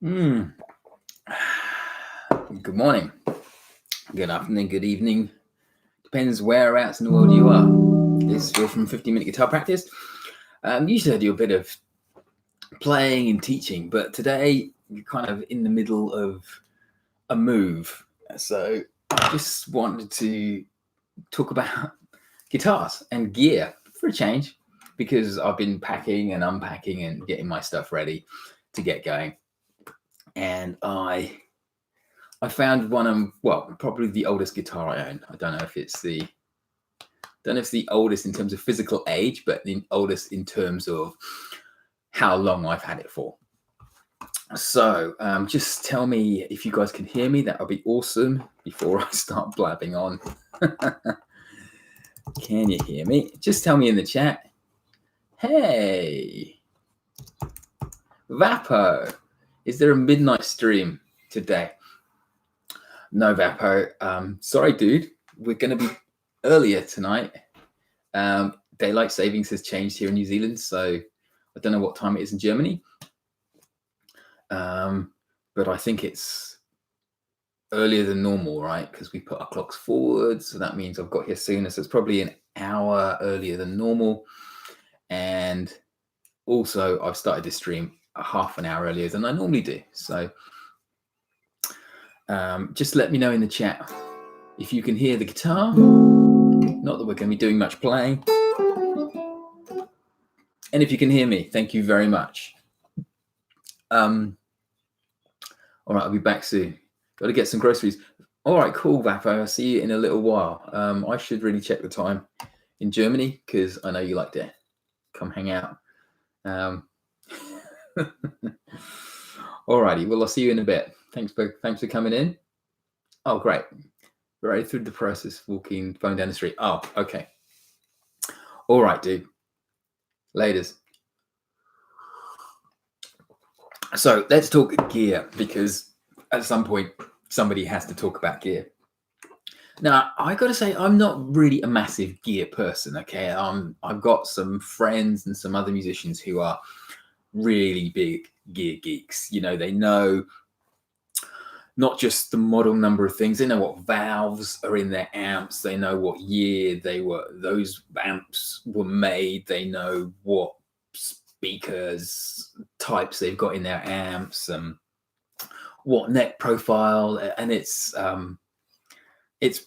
Mm. Good morning, good afternoon, good evening. Depends whereabouts in the world you are. This is Phil from 15-Minute Guitar Practice. Usually I do a bit of playing and teaching, but today you're kind of in the middle of a move. So I just wanted to talk about guitars and gear for a change, because I've been packing and unpacking and getting my stuff ready to get going. And I found one of, well, probably the oldest guitar I own. I don't know if it's the oldest in terms of physical age, but the oldest in terms of how long I've had it for. So just tell me if you guys can hear me. That would be awesome before I start blabbing on. Can you hear me? Just tell me in the chat. Hey, Vapo, is there a midnight stream today? No, Vapo. Sorry, dude. We're going to be earlier tonight. Daylight savings has changed here in New Zealand, so I don't know what time it is in Germany. But I think it's earlier than normal, right? Because we put our clocks forward, so that means I've got here sooner. So it's probably an hour earlier than normal. And also, I've started this stream a half an hour earlier than I normally do. So just let me know in the chat if you can hear the guitar. Not that we're going to be doing much playing. And if you can hear me, thank you very much. All right, I'll be back soon. Got to get some groceries. All right, cool, Vapo. I'll see you in a little while. I should really check the time in Germany, because I know you like to come hang out. Alrighty, well, I'll see you in a bit. Thanks for coming in. Oh, great. We're right through the process, walking, going down the street. Oh, okay. All right, dude. Laters. So let's talk gear, because at some point somebody has to talk about gear. Now, I got to say, I'm not really a massive gear person, okay? I've got some friends and some other musicians who are really big gear geeks. You know, they know not just the model number of things, they know what valves are in their amps, they know what year those amps were made, they know what speakers types they've got in their amps, and what neck profile, and it's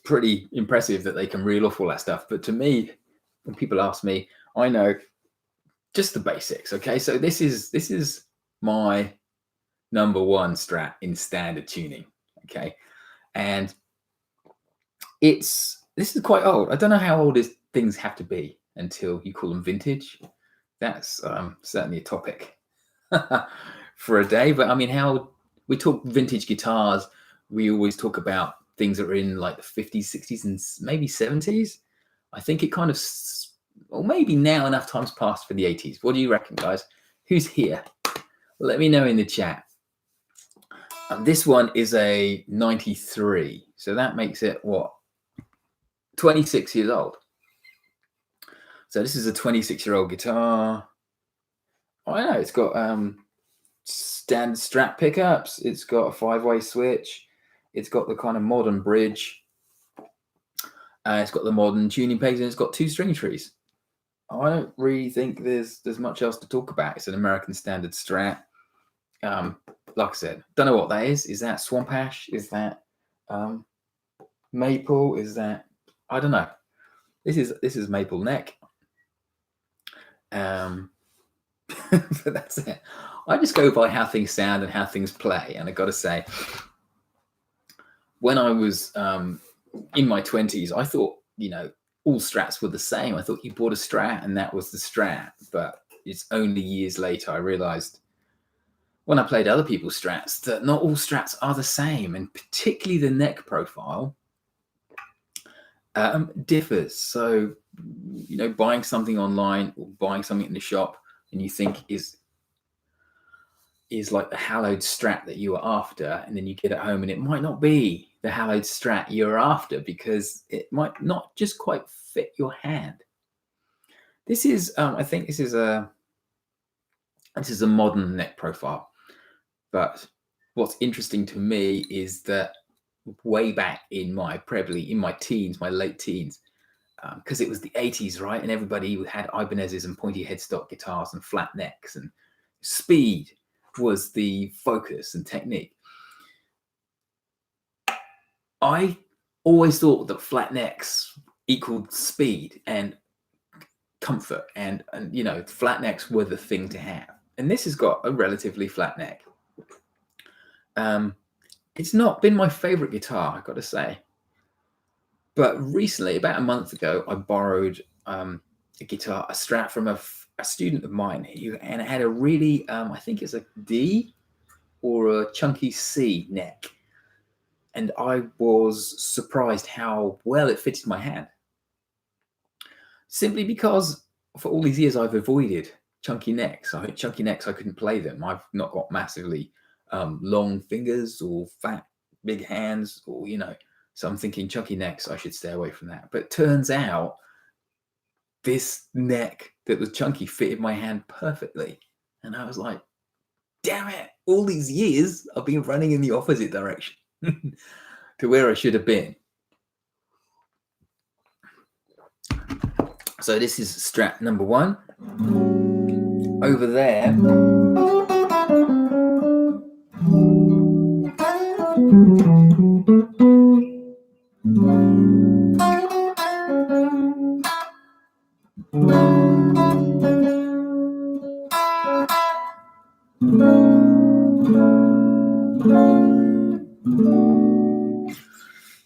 pretty impressive that they can reel off all that stuff. But to me, when people ask me, I know just the basics. Okay, so this is my number one strat in standard tuning. Okay, and this is quite old. I don't know how old things have to be until you call them vintage. That's certainly a topic for a day. But I mean, how we talk vintage guitars, we always talk about things that are in like the 50s, 60s, and maybe 70s. I think it kind of, or maybe now enough time's passed for the 80s. What do you reckon, guys? Who's here? Let me know in the chat. This one is a 93. So that makes it, what, 26 years old. So this is a 26-year-old guitar. Oh, I know, it's got standard Strat pickups. It's got a 5-way switch. It's got the kind of modern bridge. It's got the modern tuning pegs, and it's got 2 string trees. I don't really think there's much else to talk about. It's an American standard Strat. Like I said, don't know what that is. Is that swamp ash? Is that maple? Is that, I don't know. This is maple neck. But that's it. I just go by how things sound and how things play. And I got to say, when I was in my 20s, I thought, you know, all Strats were the same. I thought you bought a Strat and that was the Strat. But it's only years later I realized, when I played other people's Strats, that not all Strats are the same, and particularly the neck profile differs. So, you know, buying something online or buying something in the shop and you think is like the hallowed Strat that you were after, and then you get it home and it might not be the hallowed Strat you're after, because it might not just quite fit your hand. This is, I think this is a modern neck profile, but what's interesting to me is that way back in my teens, my late teens, because it was the 80s, right? And everybody had Ibanez's and pointy headstock guitars and flat necks, and speed was the focus and technique. I always thought that flat necks equaled speed and comfort, and you know, flat necks were the thing to have. And this has got a relatively flat neck. It's not been my favorite guitar, I've got to say. But recently, about a month ago, I borrowed a guitar, a Strat from a student of mine, and it had a really, I think it's a D or a chunky C neck. And I was surprised how well it fitted my hand. Simply because for all these years I've avoided chunky necks. I couldn't play them. I've not got massively long fingers or fat, big hands, or, you know, so I'm thinking chunky necks, I should stay away from that. But it turns out this neck that was chunky fitted my hand perfectly. And I was like, damn it, all these years I've been running in the opposite direction to where I should have been. So this is Strat number 1. Over there,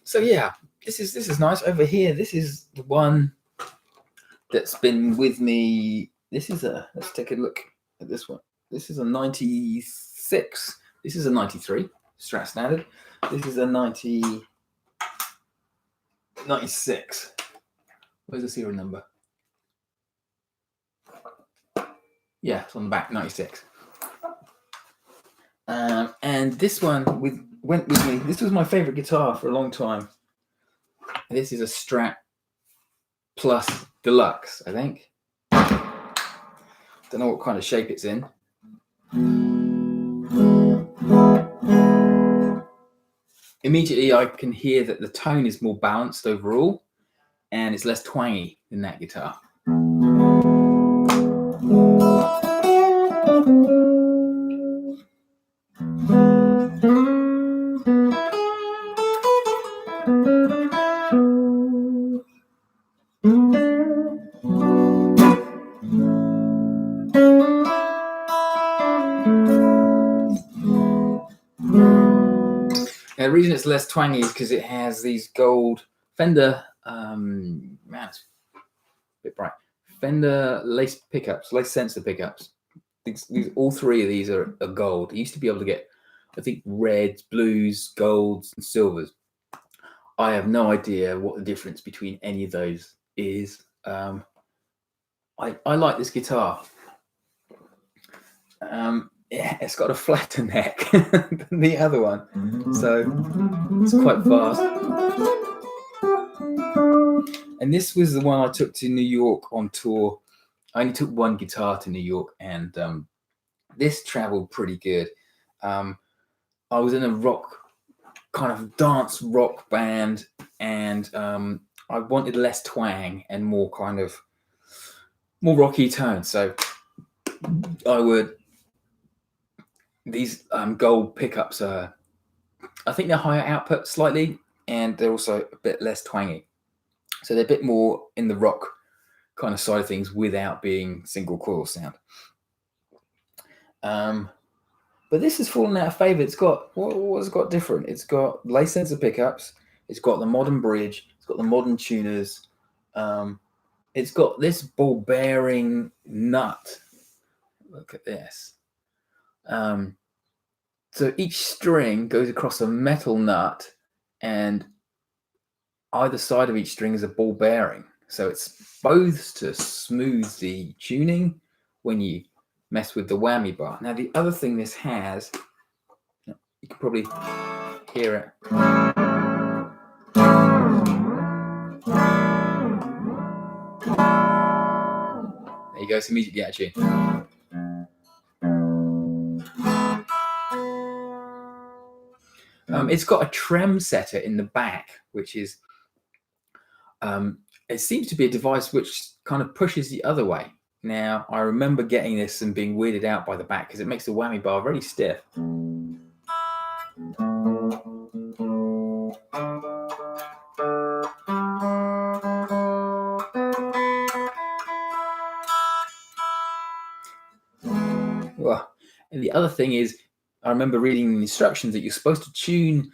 so yeah, this is nice. Over here, this is the one that's been with me. Let's take a look at this one. This is a 96. This is a 93 Strat standard. This is a 96. Where's the serial number? Yeah, it's on the back, 96. And this one went with me. This was my favorite guitar for a long time. This is a Strat Plus Deluxe, I think. Don't know what kind of shape it's in. Immediately I can hear that the tone is more balanced overall, and it's less twangy than that guitar. Now, the reason it's less twangy is because it has these gold Fender, man, it's a bit bright. Fender lace pickups, lace sensor pickups. All three of these are gold. You used to be able to get, I think, reds, blues, golds, and silvers. I have no idea what the difference between any of those is. I like this guitar. Yeah, it's got a flatter neck than the other one, so it's quite fast. And this was the one I took to New York on tour. I only took one guitar to New York, and this traveled pretty good. I was in a rock, kind of dance rock band, and I wanted less twang and more kind of more rocky tone. So these gold pickups are, I think they're higher output slightly, and they're also a bit less twangy. So they're a bit more in the rock kind of side of things without being single coil sound. But this has fallen out of favor. It's got, what's it got different? It's got lace sensor pickups. It's got the modern bridge. It's got the modern tuners. It's got this ball bearing nut. Look at this. So each string goes across a metal nut, and either side of each string is a ball bearing. So it's supposed to smooth the tuning when you mess with the whammy bar. Now, the other thing this has, you can probably hear it. There you go, it's immediately out of tune. It's got a trem setter in the back, which is, it seems to be a device which kind of pushes the other way. Now, I remember getting this and being weirded out by the back because it makes the whammy bar very stiff. Well, and the other thing is, I remember reading the instructions that you're supposed to tune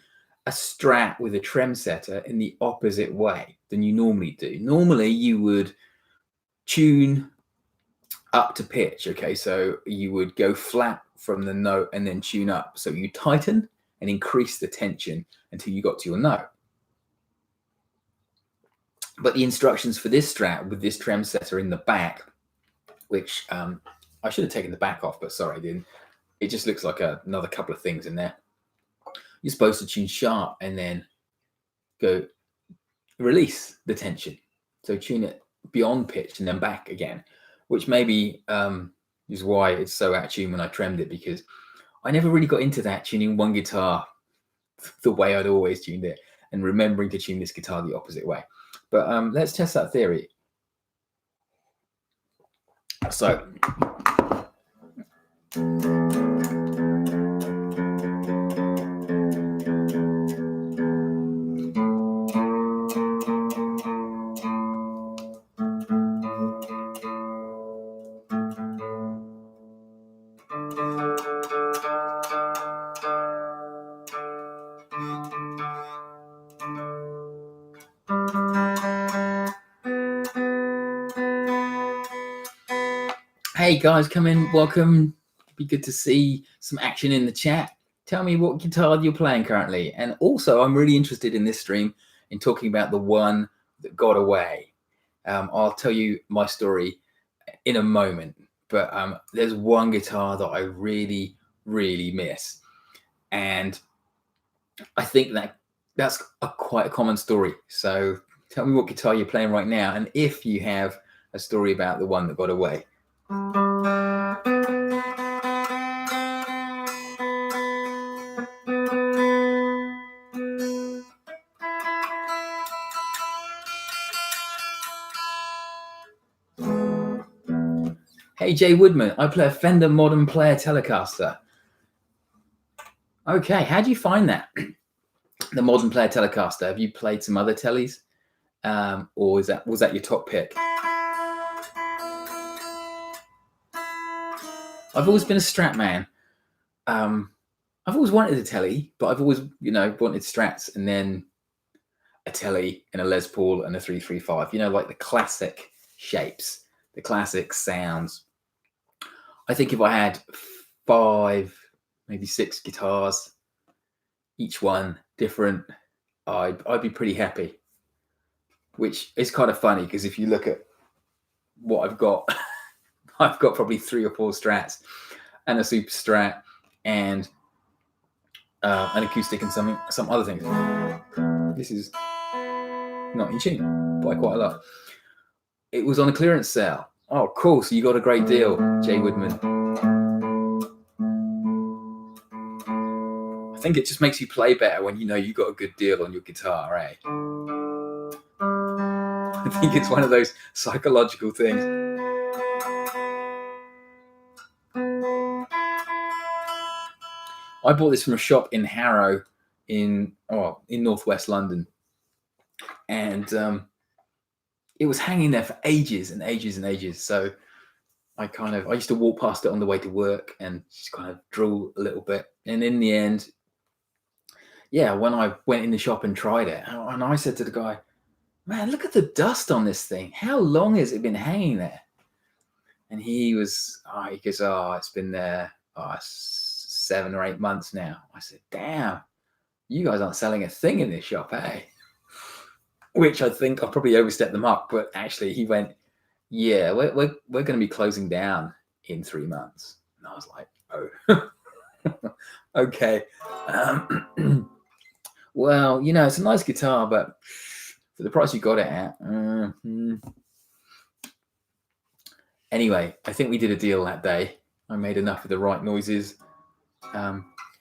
a strat with a trem setter in the opposite way than you normally do. Normally, you would tune up to pitch. Okay, so you would go flat from the note and then tune up. So you tighten and increase the tension until you got to your note. But the instructions for this strat with this trem setter in the back, which I should have taken the back off, but sorry, I didn't. It just looks like another couple of things in there. You're supposed to tune sharp and then go release the tension. So tune it beyond pitch and then back again, which maybe is why it's so out of tune when I tremmed it, because I never really got into that tuning one guitar the way I'd always tuned it and remembering to tune this guitar the opposite way. But let's test that theory. So hey guys, come in, welcome. It'd be good to see some action in the chat. Tell me what guitar you're playing currently. And also, I'm really interested in this stream in talking about the one that got away. I'll tell you my story in a moment, but there's one guitar that I really, really miss. And I think that's quite a common story. So tell me what guitar you're playing right now, and if you have a story about the one that got away. Hey, Jay Woodman, I play a Fender Modern Player Telecaster. Okay, how do you find that? The Modern Player Telecaster. Have you played some other tellies? Or was that your top pick? I've always been a Strat man. I've always wanted a telly, but I've always, wanted Strats and then a telly and a Les Paul and a 335, like the classic shapes, the classic sounds. I think if I had 5, maybe 6 guitars, each one different, I'd be pretty happy. Which is kind of funny because if you look at what I've got, I've got probably 3 or 4 Strats and a Super Strat and an acoustic and some other things. This is not in tune by quite a lot. It was on a clearance sale. Oh, cool. So you got a great deal, Jay Woodman. I think it just makes you play better when you know you got a good deal on your guitar, eh? I think it's one of those psychological things. I bought this from a shop in Harrow in northwest London. And it was hanging there for ages and ages and ages. So I used to walk past it on the way to work and just kind of drool a little bit. And in the end, when I went in the shop and tried it, and I said to the guy, man, look at the dust on this thing. How long has it been hanging there? And he goes, it's been there 7 or 8 months now. I said, damn, you guys aren't selling a thing in this shop, eh? Which I think I probably overstepped the mark, but actually he went, yeah, we're going to be closing down in 3 months. And I was like, oh, okay. Well, it's a nice guitar, but for the price you got it at. Anyway, I think we did a deal that day. I made enough of the right noises.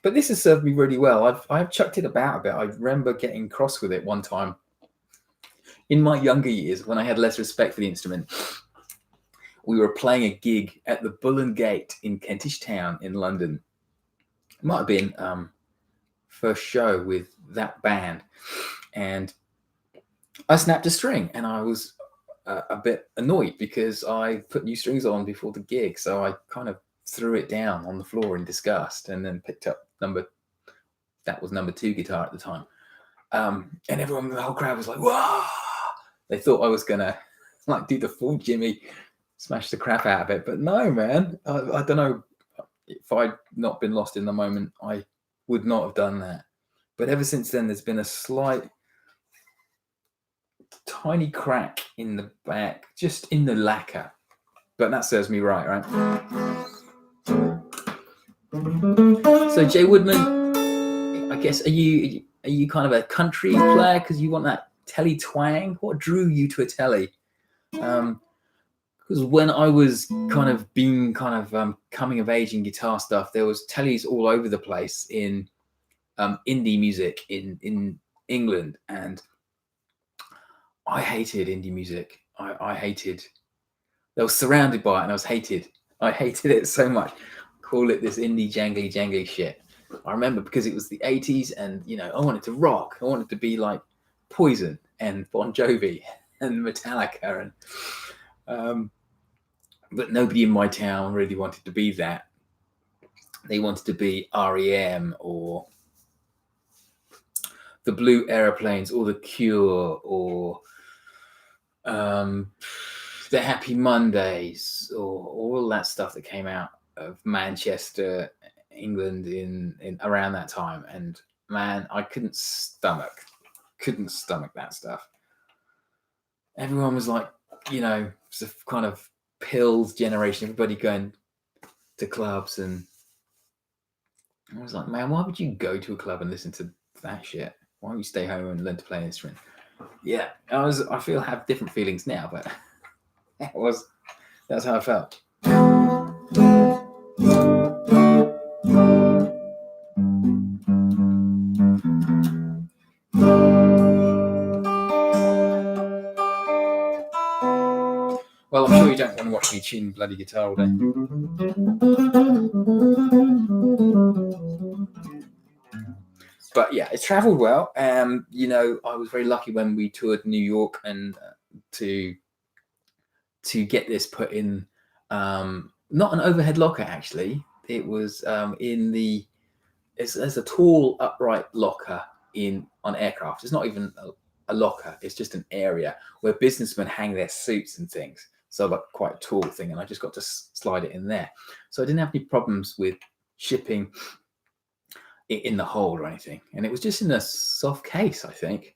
But this has served me really well. I've chucked it about a bit. I remember getting cross with it one time in my younger years when I had less respect for the instrument. We were playing a gig at the Bull and Gate in Kentish Town in London. It might have been first show with that band, and I snapped a string, and I was a bit annoyed because I put new strings on before the gig, so I kind of threw it down on the floor in disgust, and then picked up number 2 guitar at the time, and everyone, the whole crowd was like, "Whoa!" They thought I was gonna like do the full Jimmy, smash the crap out of it, but no, man. I don't know, if I'd not been lost in the moment, I would not have done that. But ever since then, there's been a slight, tiny crack in the back, just in the lacquer. But that serves me right? So Jay Woodman, I guess, are you kind of a country player because you want that telly twang? What drew you to a telly? Because when I was coming of age in guitar stuff, there was tellies all over the place in indie music in England, and I hated indie music. I hated. I was surrounded by it, and I hated it so much. Call it this indie jangly shit. I remember because it was the 80s, and I wanted to rock. I wanted to be like Poison and Bon Jovi and Metallica, and but nobody in my town really wanted to be that. They wanted to be REM or the Blue Aeroplanes or the Cure or the Happy Mondays or all that stuff that came out of Manchester, England in around that time. And man, I couldn't stomach that stuff. Everyone was like, it's a kind of pills generation, everybody going to clubs, and I was like, man, why would you go to a club and listen to that shit? Why don't you stay home and learn to play an instrument? Yeah, I feel have different feelings now, but that's how I felt. Well, I'm sure you don't want to watch me tune bloody guitar all day. But yeah, it travelled well. I was very lucky when we toured New York and to get this put in, not an overhead locker actually. It was there's a tall upright locker on aircraft. It's not even a locker. It's just an area where businessmen hang their suits and things. So like quite a tall thing, and I just got to slide it in there. So I didn't have any problems with shipping it in the hold or anything. And it was just in a soft case, I think.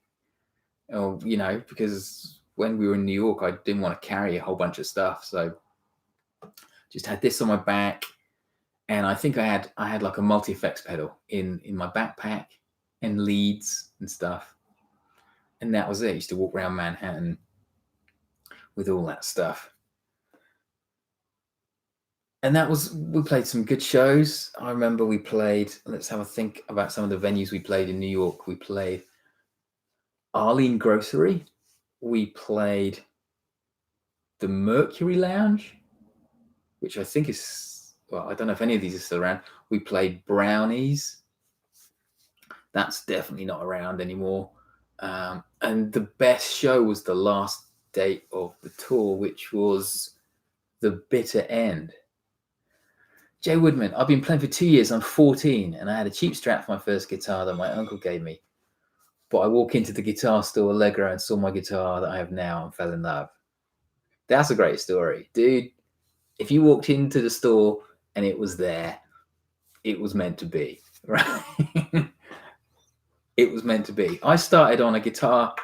Because when we were in New York, I didn't want to carry a whole bunch of stuff. So just had this on my back. And I think I had like a multi-effects pedal in my backpack and leads and stuff. And that was it. I used to walk around Manhattan with all that stuff. And we played some good shows. I remember we played, let's have a think about some of the venues we played in New York. We played Arlene Grocery. We played the Mercury Lounge, which I think is, well, I don't know if any of these are still around. We played Brownies. That's definitely not around anymore. And the best show was the last date of the tour, which was the Bitter End. Jay Woodman, I've been playing for 2 years. I'm 14, and I had a cheap Strat for my first guitar that my uncle gave me. But I walked into the guitar store Allegro and saw my guitar that I have now and fell in love. That's a great story, dude. If you walked into the store and it was there, it was meant to be, right? It was meant to be. I started on a guitar.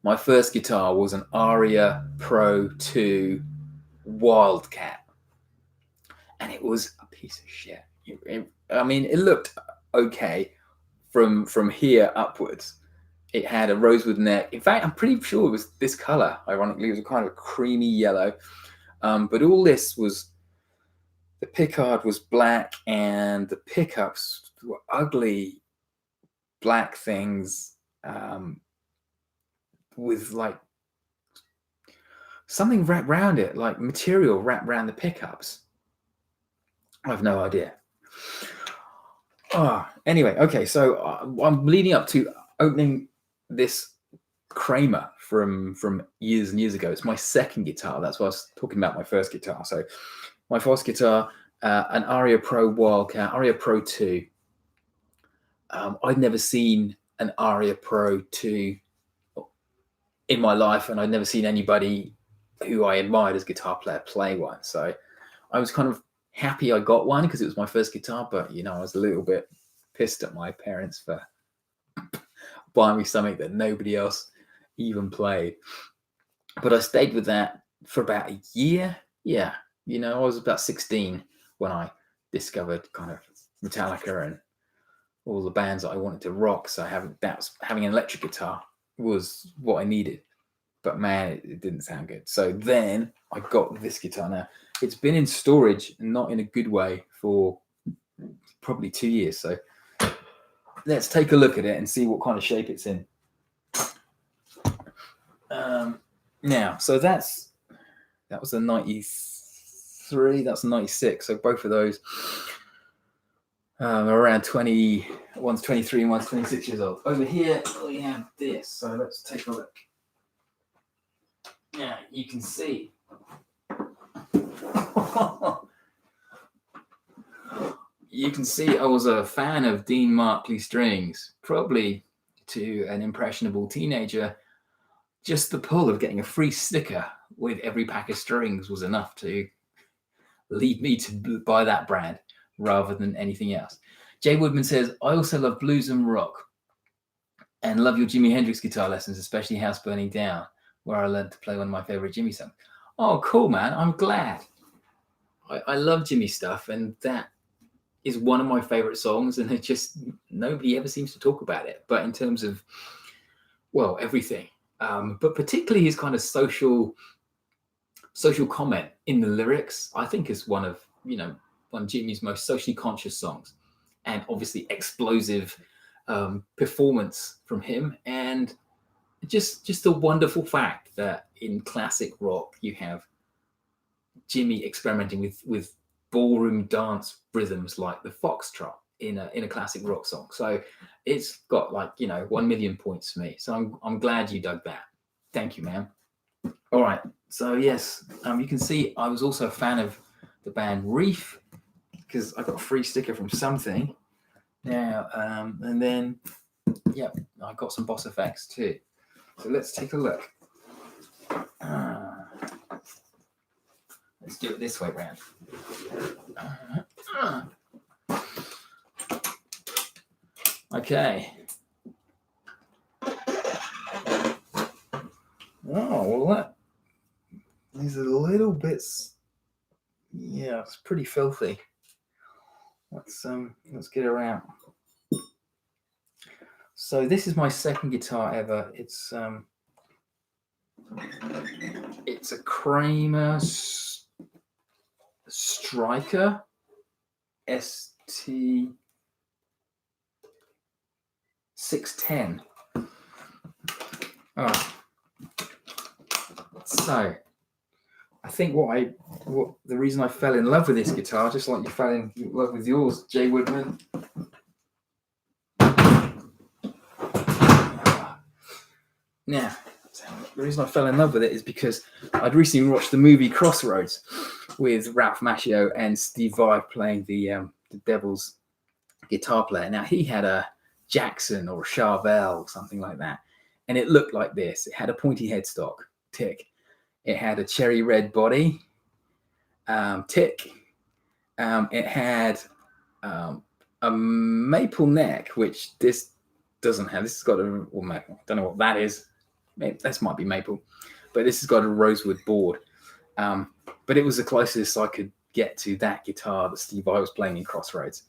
My first guitar was an Aria Pro 2 Wildcat. And it was a piece of shit. It looked okay from here upwards. It had a rosewood neck. In fact, I'm pretty sure it was this color. Ironically, it was a kind of creamy yellow. But all this was the pickguard was black and the pickups were ugly black things with like something wrapped around it, like material wrapped around the pickups. I have no idea. Anyway, okay, so I'm leading up to opening this Kramer from years and years ago. It's my second guitar. That's why I was talking about my first guitar. So my first guitar, an Aria Pro Wildcat, Aria Pro 2. I'd never seen an Aria Pro 2 in my life, and I'd never seen anybody who I admired as a guitar player play one. So I was kind of happy I got one because it was my first guitar, but I was a little bit pissed at my parents for buying me something that nobody else even played. But I stayed with that for about a year. Yeah, I was about 16 when I discovered kind of Metallica and all the bands that I wanted to rock. So having an electric guitar was what I needed. But man, it didn't sound good. So then I got this guitar. Now it's been in storage, not in a good way, for probably 2 years. So let's take a look at it and see what kind of shape it's in. Now, so that was a 93. That's a 96. So both of those are around 20. One's 23 and one's 26 years old. Over here we have this. So let's take a look. Now you can see. You can see I was a fan of Dean Markley strings, probably to an impressionable teenager. Just the pull of getting a free sticker with every pack of strings was enough to lead me to buy that brand rather than anything else. Jay Woodman says, I also love blues and rock and love your Jimi Hendrix guitar lessons, especially House Burning Down, where I learned to play one of my favorite Jimmy songs. Oh, cool, man. I'm glad. I love Jimmy stuff, and that is one of my favorite songs, and it just nobody ever seems to talk about it. But in terms of, well, everything, but particularly his kind of social comment in the lyrics, I think is one of Jimmy's most socially conscious songs, and obviously explosive performance from him, and just a wonderful fact that in classic rock you have Jimmy experimenting with ballroom dance rhythms like the foxtrot in a classic rock song. So it's got 1 million points for me. So I'm glad you dug that. Thank you, man. All right. So yes, you can see I was also a fan of the band Reef because I got a free sticker from something. Now, and then I got some Boss Effects too. So let's take a look. Let's do it this way round. Okay. Oh, well, these are little bits. Yeah, it's pretty filthy. Let's get around. So this is my second guitar ever. It's a Kramer Striker ST 610. So I think the reason I fell in love with this guitar, just like you fell in love with yours, Jay Woodman. Now, the reason I fell in love with it is because I'd recently watched the movie Crossroads with Ralph Macchio and Steve Vai playing the Devil's guitar player. Now, he had a Jackson or a Charvel or something like that, and it looked like this. It had a pointy headstock, tick. It had a cherry red body, tick. It had a maple neck, which this doesn't have. This has got a, well, I don't know what that is. This might be maple, but this has got a rosewood board. But it was the closest I could get to that guitar that Steve Vai was playing in Crossroads.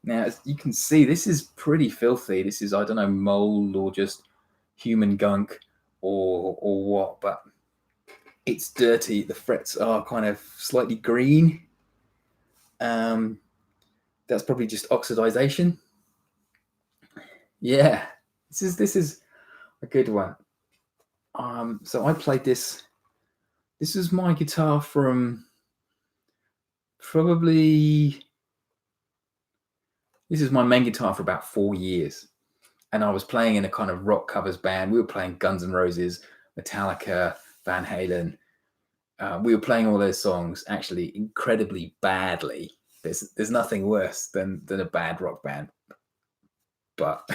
Now, as you can see, this is pretty filthy. This is, I don't know, mold or just human gunk or what, but it's dirty. The frets are kind of slightly green. That's probably just oxidization. Yeah, this is a good one. So I played this. This is my guitar from probably. This is my main guitar for about 4 years, and I was playing in a kind of rock covers band. We were playing Guns N' Roses, Metallica, Van Halen. We were playing all those songs actually incredibly badly. There's nothing worse than a bad rock band, but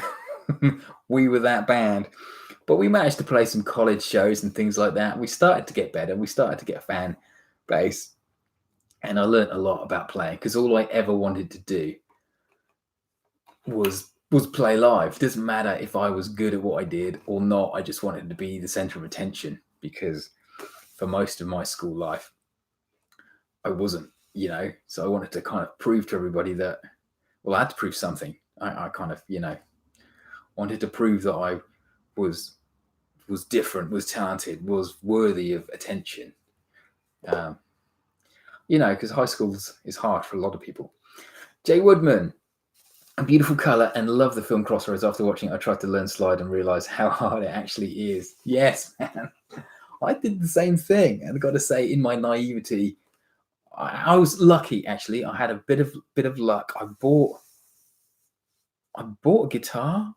we were that band. But we managed to play some college shows and things like that. We started to get better. We started to get a fan base, and I learned a lot about playing, because all I ever wanted to do was play live. It doesn't matter if I was good at what I did or not. I just wanted to be the center of attention, because for most of my school life, I wasn't, so I wanted to kind of prove to everybody that, well, I had to prove something. I kind of, wanted to prove that I was different, was talented, was worthy of attention. Because high school is hard for a lot of people. Jay Woodman, a beautiful color, and love the film Crossroads. After watching it, I tried to learn slide and realize how hard it actually is. Yes, man. I did the same thing, and I've got to say, in my naivety, I was lucky. Actually, I had a bit of luck. I bought a guitar,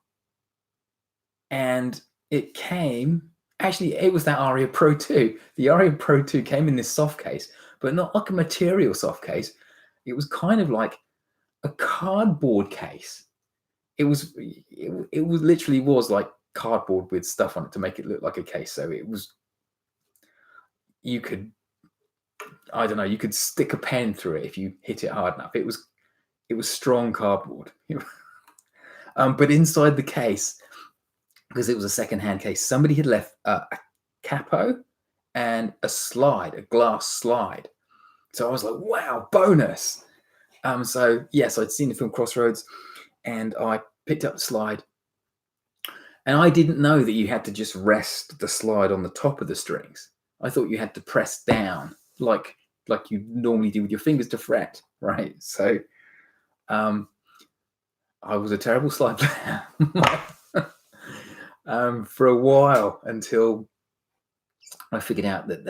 and it came. Actually, it was that Aria Pro 2. The Aria Pro 2 came in this soft case, but not like a material soft case. It was kind of like a cardboard case. It was literally was like cardboard with stuff on it to make it look like a case. So it was, you could stick a pen through it if you hit it hard enough. It was strong cardboard. But inside the case, because it was a second-hand case, somebody had left a capo and a glass slide. So I was like, wow, bonus. So yes, I'd seen the film Crossroads, and I picked up the slide, and I didn't know that you had to just rest the slide on the top of the strings. I thought you had to press down like you normally do with your fingers to fret, right? So I was a terrible slide player for a while, until I figured out that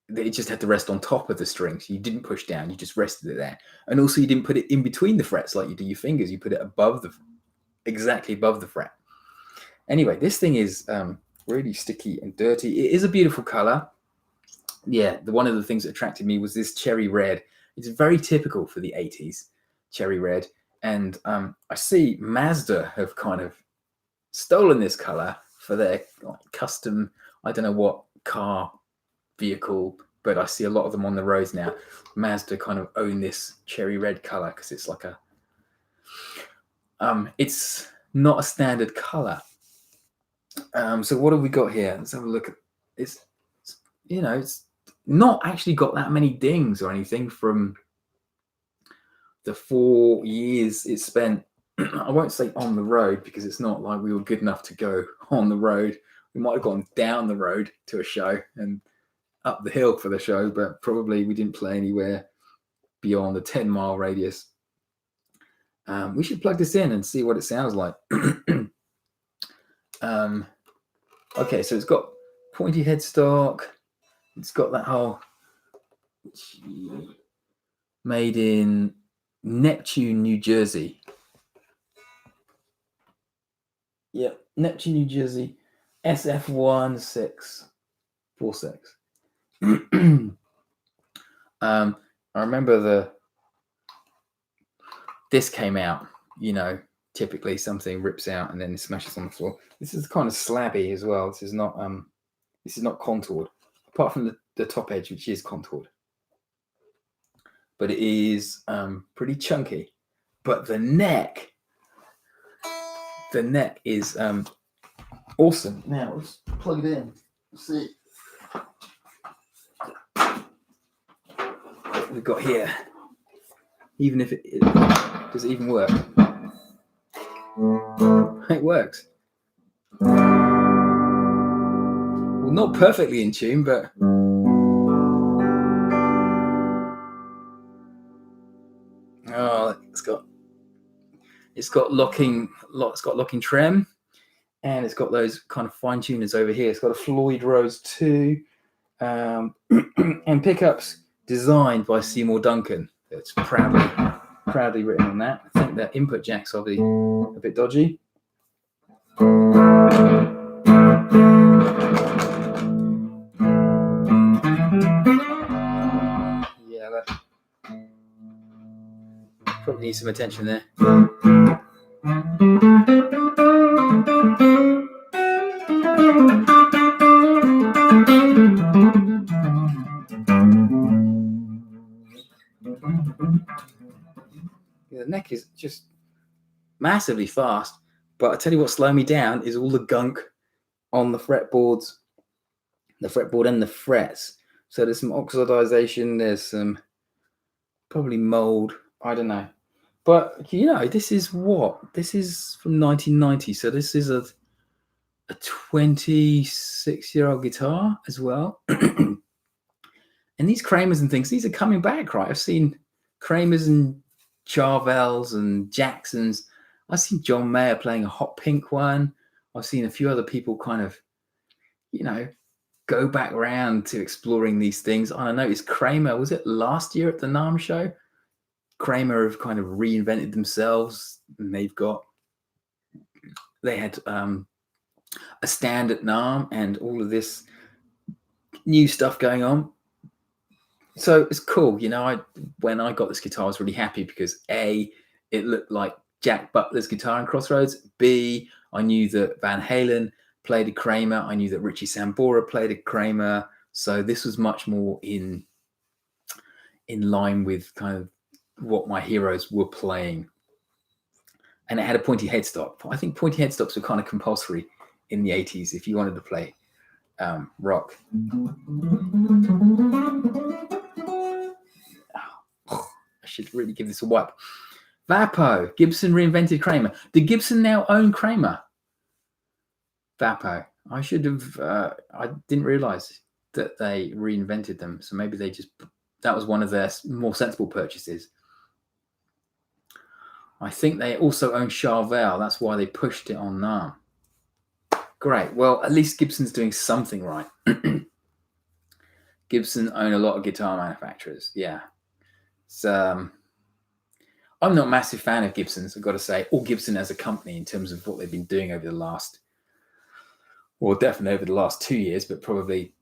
it just had to rest on top of the strings. You didn't push down, you just rested it there. And also you didn't put it in between the frets like you do your fingers. You put it exactly above the fret. Anyway, this thing is really sticky and dirty. It is a beautiful color. Yeah, one of the things that attracted me was this cherry red. It's very typical for the 80s, cherry red. And I see Mazda have kind of stolen this color for their custom, I don't know what car vehicle, but I see a lot of them on the roads now. Mazda kind of own this cherry red color, because it's like it's not a standard color. So what have we got here? Let's have a look at it's not actually got that many dings or anything from the 4 years it spent. I won't say on the road, because it's not like we were good enough to go on the road. We might have gone down the road to a show and up the hill for the show, but probably we didn't play anywhere beyond the 10-mile radius. We should plug this in and see what it sounds like. Okay, so it's got pointy headstock. It's got that whole made in Neptune, New Jersey. Yep, Neptune, New Jersey, SF1646. I remember this came out, typically something rips out and then smashes on the floor. This is kind of slabby as well. This is not contoured, apart from the top edge, which is contoured. But it is pretty chunky. But the neck is awesome. Now let's plug it in. Let's see what we've got here. Even if it does it even work? It works. Well, not perfectly in tune, but Oh, it's got locking trem, and it's got those kind of fine tuners over here. It's got a Floyd Rose 2, and pickups designed by Seymour Duncan. It's proudly written on that. I think the input jacks are a bit dodgy. Yeah, that probably needs some attention there. The neck is just massively fast, but I tell you what slowed me down is all the gunk on the fretboard and the frets. So there's some oxidization, there's some probably mold, I don't know. But this is from 1990, so this is a 26-year-old guitar as well. And these Kramers and things, these are coming back, right? I've seen Kramers and Charvels and Jacksons. I've seen John Mayer playing a hot pink one. I've seen a few other people kind of, go back around to exploring these things. I noticed Kramer, was it last year at the NAMM show? Kramer have kind of reinvented themselves, and they had a stand at NAMM and all of this new stuff going on. So it's cool. When I got this guitar, I was really happy because A, it looked like Jack Butler's guitar in Crossroads. B, I knew that Van Halen played a Kramer. I knew that Richie Sambora played a Kramer. So this was much more in line with kind of what my heroes were playing. And it had a pointy headstock. I think pointy headstocks were kind of compulsory in the 80s if you wanted to play rock. I should really give this a wipe. Vapo, Gibson reinvented Kramer. Did Gibson now own Kramer? Vapo. I should have, I didn't realize that they reinvented them. So maybe that was one of their more sensible purchases. I think they also own Charvel. That's why they pushed it on NAMM. Great. Well, at least Gibson's doing something right. Gibson own a lot of guitar manufacturers. Yeah. So I'm not a massive fan of Gibson's, I've got to say, or Gibson as a company in terms of what they've been doing over the last, well, definitely over the last 2 years, but probably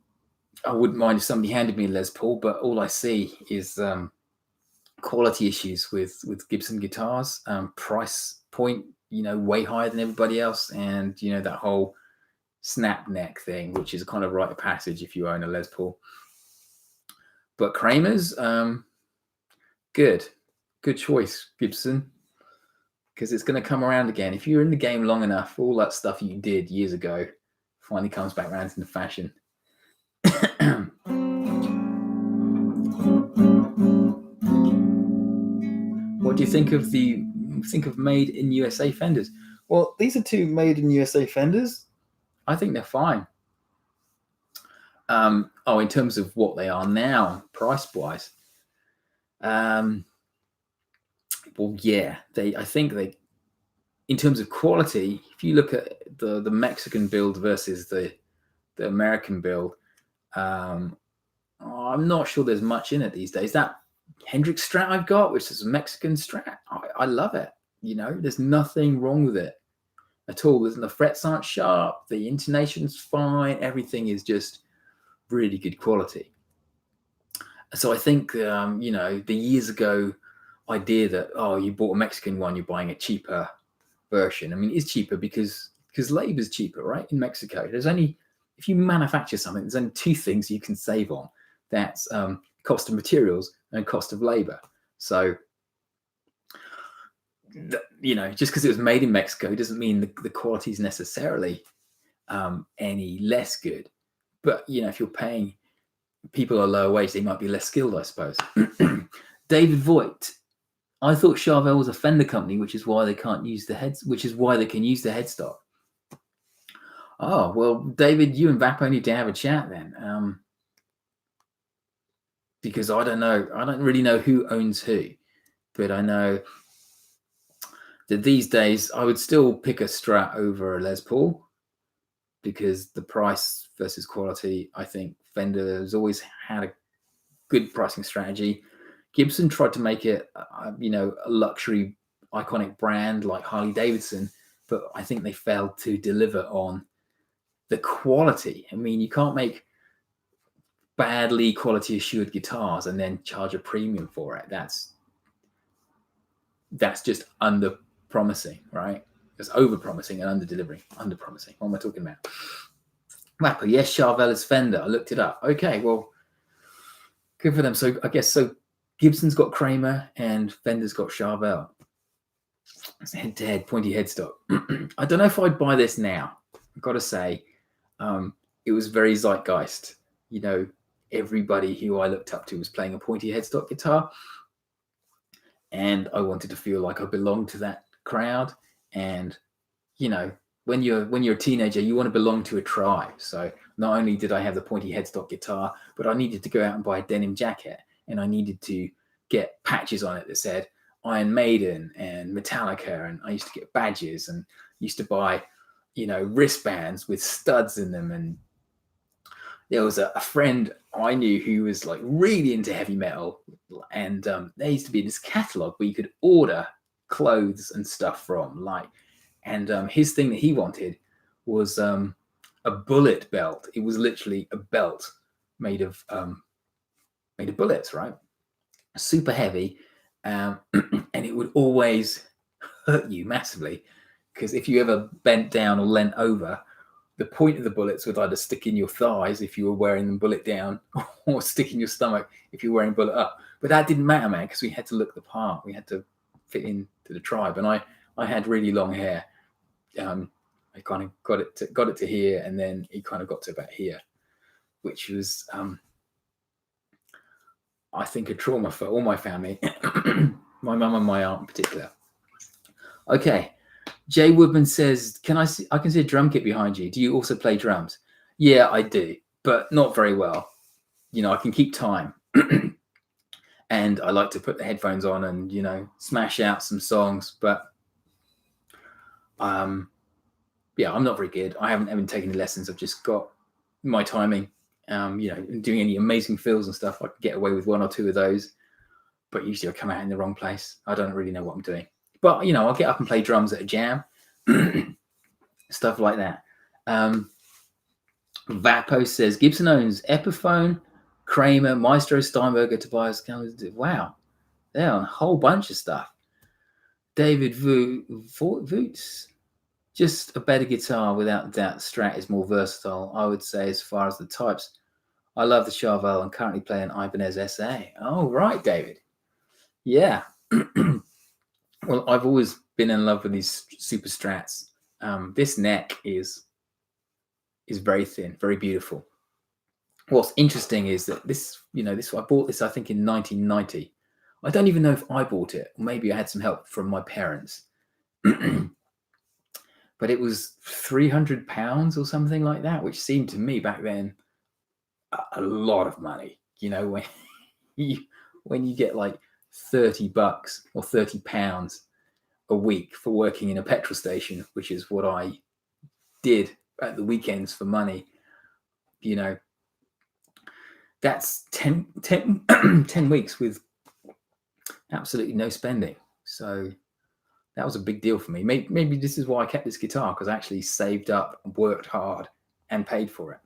I wouldn't mind if somebody handed me a Les Paul, but all I see is quality issues with Gibson guitars, price point, way higher than everybody else, and that whole snap neck thing, which is a kind of rite of passage if you own a Les Paul. But Kramer's, good choice, Gibson, because it's going to come around again. If you're in the game long enough, all that stuff you did years ago finally comes back around into fashion. What do you think of made in USA Fenders? Well, these are two made in USA Fenders. I think they're fine. In terms of what they are now, price wise. Well, yeah, I think in terms of quality, if you look at the Mexican build versus the American build, I'm not sure there's much in it these days. That Hendrix Strat I've got, which is a Mexican Strat, I love it. There's nothing wrong with it at all. The frets aren't sharp, the intonation's fine, everything is just really good quality. So I think the years ago idea that you bought a Mexican one, you're buying a cheaper version. I mean, it's cheaper because labor's cheaper, right? In Mexico, if you manufacture something, there's only two things you can save on. That's cost of materials and cost of labor. So just because it was made in Mexico doesn't mean the quality is necessarily any less good. But if you're paying people are lower wage, they might be less skilled, I suppose. David Voigt, I thought Charvel was a Fender company, which is why they can't use the heads, which is why they can use the headstock. Oh, well, David, you and Vapo need to have a chat then. Because I don't know. I don't really know who owns who. but I know that these days I would still pick a Strat over a Les Paul, because the price versus quality, I think Fender has always had a good pricing strategy. Gibson tried to make it, a luxury iconic brand like Harley Davidson, but I think they failed to deliver on the quality. I mean, you can't make badly quality assured guitars and then charge a premium for it. That's just under promising, right? It's over promising and under delivering. Under promising. What am I talking about? Rapper, yes, Charvel is Fender. I looked it up. Okay, well, good for them. So I guess Gibson's got Kramer and Fender's got Charvel. It's head to head, pointy headstock. I don't know if I'd buy this now. I've got to say, it was very zeitgeist. Everybody who I looked up to was playing a pointy headstock guitar, and I wanted to feel like I belonged to that crowd. And when you're a teenager, you want to belong to a tribe. So not only did I have the pointy headstock guitar, but I needed to go out and buy a denim jacket, and I needed to get patches on it that said Iron Maiden and Metallica, and I used to get badges and used to buy wristbands with studs in them. And there was a friend I knew who was like really into heavy metal, and there used to be this catalog where you could order clothes and stuff from, and his thing that he wanted was a bullet belt. It was literally a belt made of bullets, right? Super heavy, and it would always hurt you massively, because if you ever bent down or leant over, the point of the bullets would either stick in your thighs if you were wearing them bullet down, or stick in your stomach if you were wearing bullet up. But that didn't matter, man, because we had to look the part. We had to fit into the tribe. And I had really long hair. I kind of got it to here, and then it kind of got to about here, which was, I think, a trauma for all my family, my mum and my aunt in particular. Okay. Jay Woodman says, I can see a drum kit behind you. Do you also play drums? Yeah, I do, but not very well. I can keep time. And I like to put the headphones on and, smash out some songs. But, yeah, I'm not very good. I haven't taken any lessons. I've just got my timing. Doing any amazing fills and stuff, I can get away with one or two of those. But usually I come out in the wrong place. I don't really know what I'm doing. But, I'll get up and play drums at a jam, stuff like that. Vapo says, Gibson owns Epiphone, Kramer, Maestro, Steinberger, Tobias. Wow. They're on a whole bunch of stuff. David Voots, just a better guitar without doubt. Strat is more versatile, I would say, as far as the types. I love the Charvel and currently play an Ibanez SA. Oh, right, David. Yeah. Well, I've always been in love with these super Strats. This neck is very thin, very beautiful. What's interesting is that I bought this, I think, in 1990. I don't even know if I bought it. Maybe I had some help from my parents. But it was £300 or something like that, which seemed to me back then a lot of money. When you get like $30 or £30 a week for working in a petrol station, which is what I did at the weekends for money, that's 10 weeks with absolutely no spending. So that was a big deal for me. Maybe this is why I kept this guitar, because I actually saved up, worked hard, and paid for it.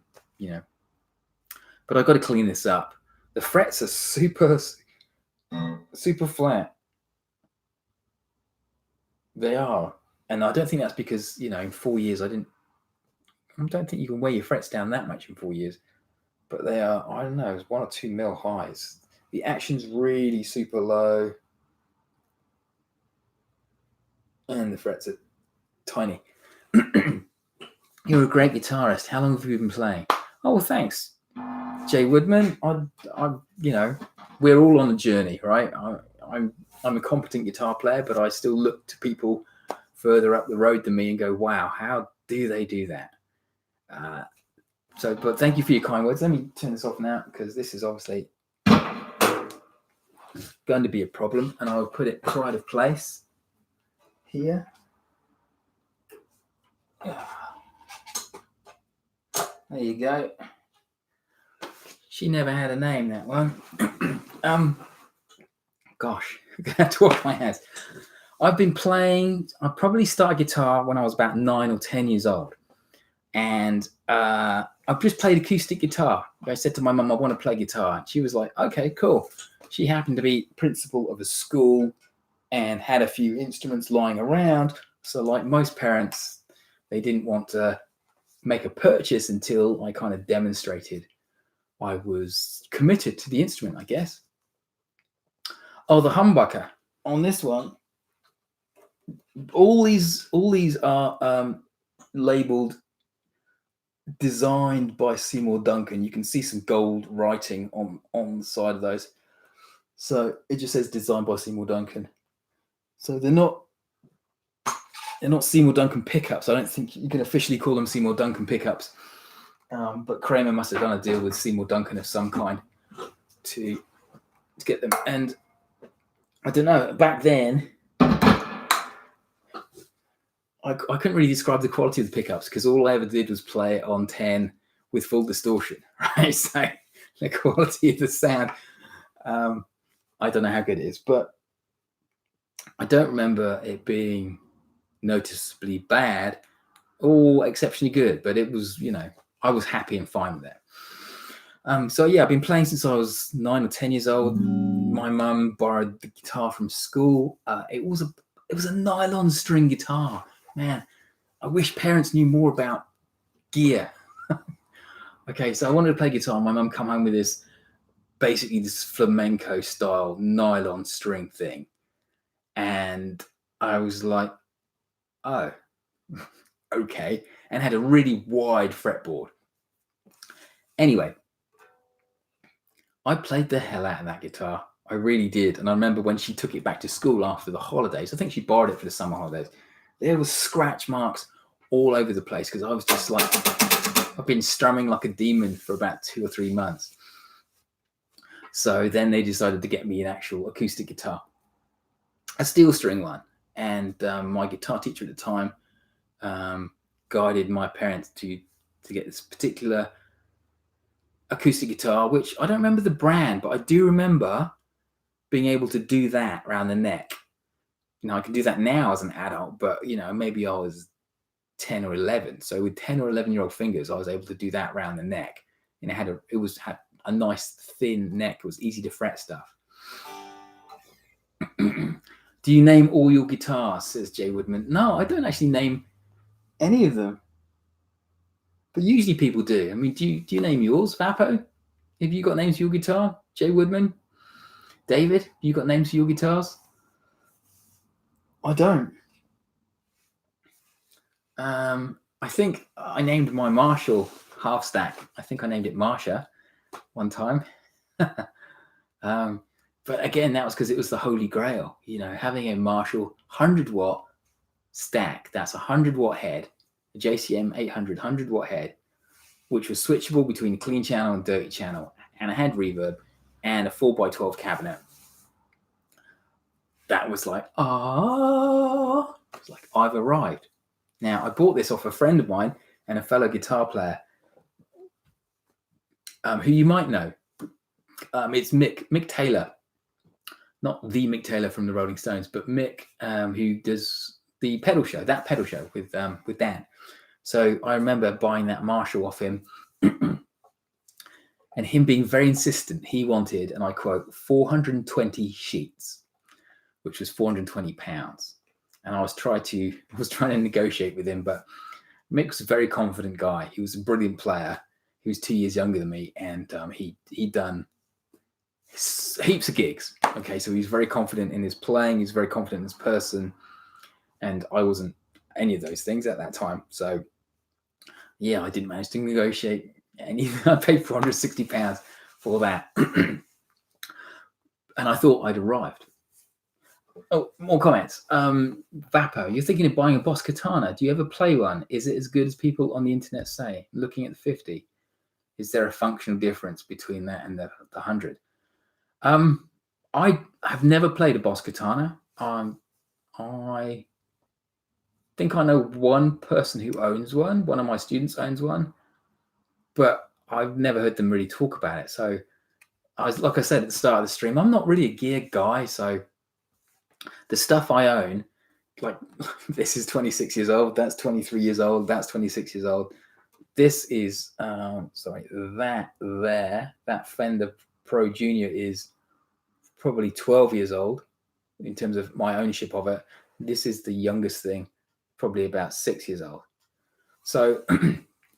But I've got to clean this up. The frets are super flat. They are. And I don't think that's because, in 4 years, I don't think you can wear your frets down that much in 4 years. But they are, I don't know, it's 1 or 2 mil highs. The action's really super low. And the frets are tiny. You're a great guitarist. How long have you been playing? Oh, well, thanks, Jay Woodman. We're all on a journey, right? I'm a competent guitar player, but I still look to people further up the road than me and go, wow, how do they do that? But thank you for your kind words. Let me turn this off now, because this is obviously going to be a problem, and I'll put it pride of place here. There you go. She never had a name, that one. Gosh, I'm gonna have to wash my hands. I've been playing. I probably started guitar when I was about 9 or 10 years old, and I've just played acoustic guitar. I said to my mum, I want to play guitar, and she was like, "Okay, cool." She happened to be principal of a school and had a few instruments lying around. So, like most parents, they didn't want to make a purchase until I kind of demonstrated I was committed to the instrument, I guess. Oh, the humbucker on this one. All these are labeled designed by Seymour Duncan. You can see some gold writing on the side of those. So it just says designed by Seymour Duncan. So they're not Seymour Duncan pickups. I don't think you can officially call them Seymour Duncan pickups. But Kramer must have done a deal with Seymour Duncan of some kind to get them. And I don't know, back then, I couldn't really describe the quality of the pickups because all I ever did was play it on 10 with full distortion, right? So the quality of the sound, I don't know how good it is, but I don't remember it being noticeably bad or exceptionally good, but it was, I was happy and fine with it. So yeah, I've been playing since I was 9 or 10 years old. My mum borrowed the guitar from school. It was a nylon string guitar. Man, I wish parents knew more about gear. Okay, so I wanted to play guitar. My mum come home with this flamenco style nylon string thing. And I was like, oh, okay. And had a really wide fretboard. Anyway, I played the hell out of that guitar. I really did. And I remember when she took it back to school after the holidays, I think she borrowed it for the summer holidays. There was scratch marks all over the place because I was just like, I've been strumming like a demon for about 2 or 3 months. So then they decided to get me an actual acoustic guitar, a steel string one. And my guitar teacher at the time guided my parents to get this particular acoustic guitar, which I don't remember the brand, but I do remember being able to do that around the neck. I can do that now as an adult, but maybe I was 10 or 11. So with 10 or 11-year-old fingers, I was able to do that around the neck, and it had a nice thin neck. It was easy to fret stuff. Do you name all your guitars? Says Jay Woodman. No, I don't actually name any of them, but usually people do. I mean, do you name yours, Vapo? Have you got names for your guitar, Jay Woodman? David, have you got names for your guitars? I don't. I think I named my Marshall half stack. I think I named it Marsha one time. But again, that was because it was the holy grail. Having a Marshall 100-watt stack, that's a 100-watt head, a JCM 800 100-watt head, which was switchable between clean channel and dirty channel, and a head reverb, and a 4x12 cabinet. That was like, it's like I've arrived. Now, I bought this off a friend of mine and a fellow guitar player who you might know. It's Mick Taylor, not the Mick Taylor from the Rolling Stones, but Mick, who does the pedal show with Dan. So I remember buying that Marshall off him and him being very insistent. He wanted, and I quote, 420 sheets, which was 420 pounds. And I was trying to negotiate with him, but Mick was a very confident guy. He was a brilliant player. He was 2 years younger than me, and he'd done heaps of gigs. Okay, so he's very confident in his playing. He's very confident in his person, and I wasn't any of those things at that time. So yeah, I didn't manage to negotiate anything. I paid 460 pounds for that, and I thought I'd arrived. Oh, more comments. Vapo, you're thinking of buying a Boss Katana. Do you ever play one? Is it as good as people on the internet say? Looking at the 50, is there a functional difference between that and the 100? I have never played a Boss Katana. I think I know one person who owns one. One of my students owns one, but I've never heard them really talk about it. So like I said at the start of the stream, I'm not really a gear guy. So the stuff I own, like this is 26 years old, that's 23 years old, that's 26 years old. This is, that Fender Pro Junior is probably 12 years old in terms of my ownership of it. This is the youngest thing, probably about 6 years old. So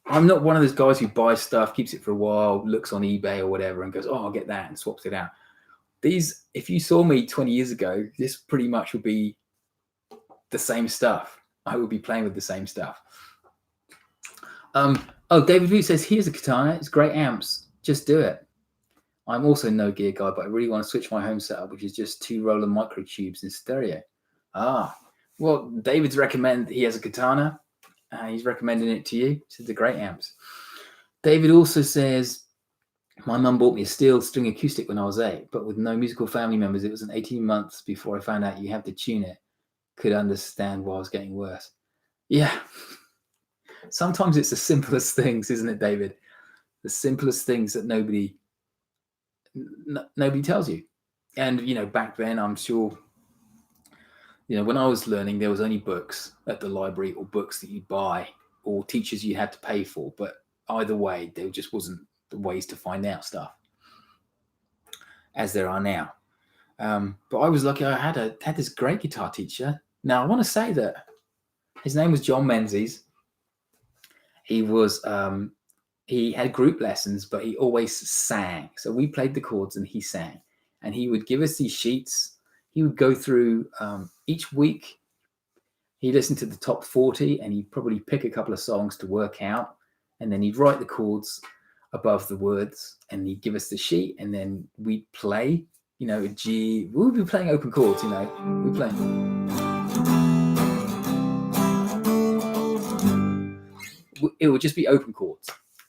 I'm not one of those guys who buys stuff, keeps it for a while, looks on eBay or whatever and goes, oh, I'll get that, and swaps it out. These, if you saw me 20 years ago, this pretty much would be the same stuff. I would be playing with the same stuff. David Root says, here's a katana. It's great amps. Just do it. I'm also no gear guy, but I really want to switch my home setup, which is just 2 Roland microtubes in stereo. Well, David's recommend he has a katana. He's recommending it to you. So the great amps. David also says, my mum bought me a steel string acoustic when I was 8, but with no musical family members, it was an 18 months before I found out you have to tune it. Could understand why I was getting worse. Yeah. Sometimes it's the simplest things, isn't it, David? The simplest things that nobody tells you. And, back then, I'm sure, when I was learning, there was only books at the library or books that you'd buy or teachers you had to pay for. But either way, there just wasn't the ways to find out stuff as there are now. But I was lucky. I had this great guitar teacher. Now, I want to say that his name was John Menzies. He was, he had group lessons, but he always sang. So we played the chords and he sang. And he would give us these sheets. He would go through each week. He'd listen to the top 40 and he'd probably pick a couple of songs to work out. And then he'd write the chords above the words and he'd give us the sheet. And then we'd play, a G. We would be playing open chords, we'd play. It would just be open chords,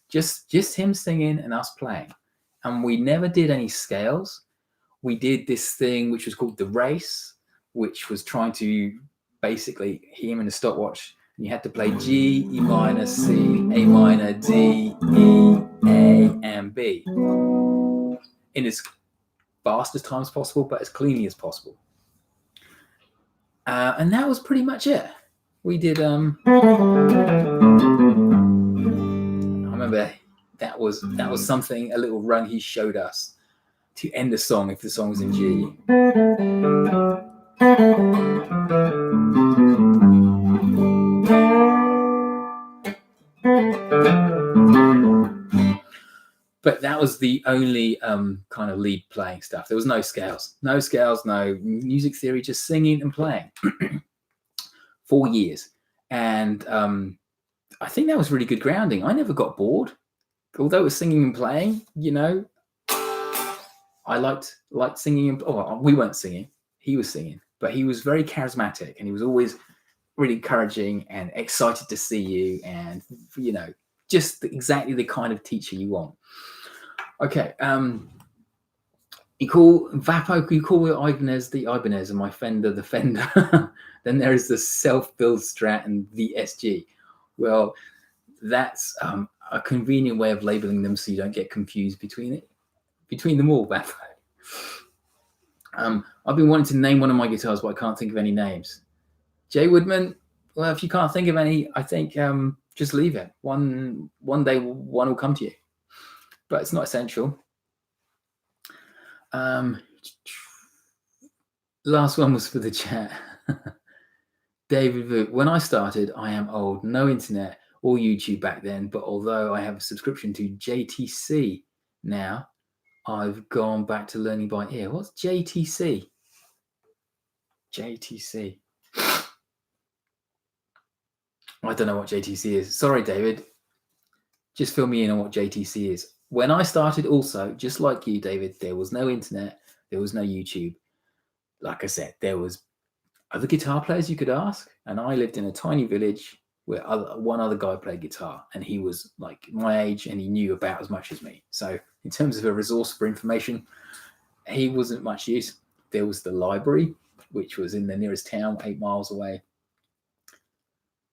just him singing and us playing. And we never did any scales. We did this thing which was called the race, which was trying to basically him and a stopwatch. And you had to play G, E minor, C, A minor, D, E, A, and B in as fast as time as possible, but as cleanly as possible. And that was pretty much it. We did. I remember that was something, a little run he showed us to end a song if the song was in G. But that was the only kind of lead playing stuff. There was no scales, no music theory, just singing and playing. 4 years. And I think that was really good grounding. I never got bored. Although it was singing and playing, I liked singing. We weren't singing. He was singing. But he was very charismatic and he was always really encouraging and excited to see you and, just exactly the kind of teacher you want. Okay. You call Ibanez the Ibanez and my Fender the Fender. Then there is the self-build Strat and the SG. Well, that's a convenient way of labeling them so you don't get confused between them all. I've been wanting to name one of my guitars, but I can't think of any names. Jay Woodman, well, if you can't think of any, I think just leave it. One day one will come to you, but it's not essential. Last one was for the chat. David Vu, when I started, I am old, no internet or YouTube back then, but although I have a subscription to JTC now, I've gone back to learning by ear. What's JTC? JTC. I don't know what JTC is. Sorry, David. Just fill me in on what JTC is. When I started also, just like you, David, there was no internet. There was no YouTube. Like I said, there was other guitar players you could ask. And I lived in a tiny village where one other guy played guitar. And he was like my age and he knew about as much as me. So in terms of a resource for information, he wasn't much use. There was the library, which was in the nearest town, 8 miles away.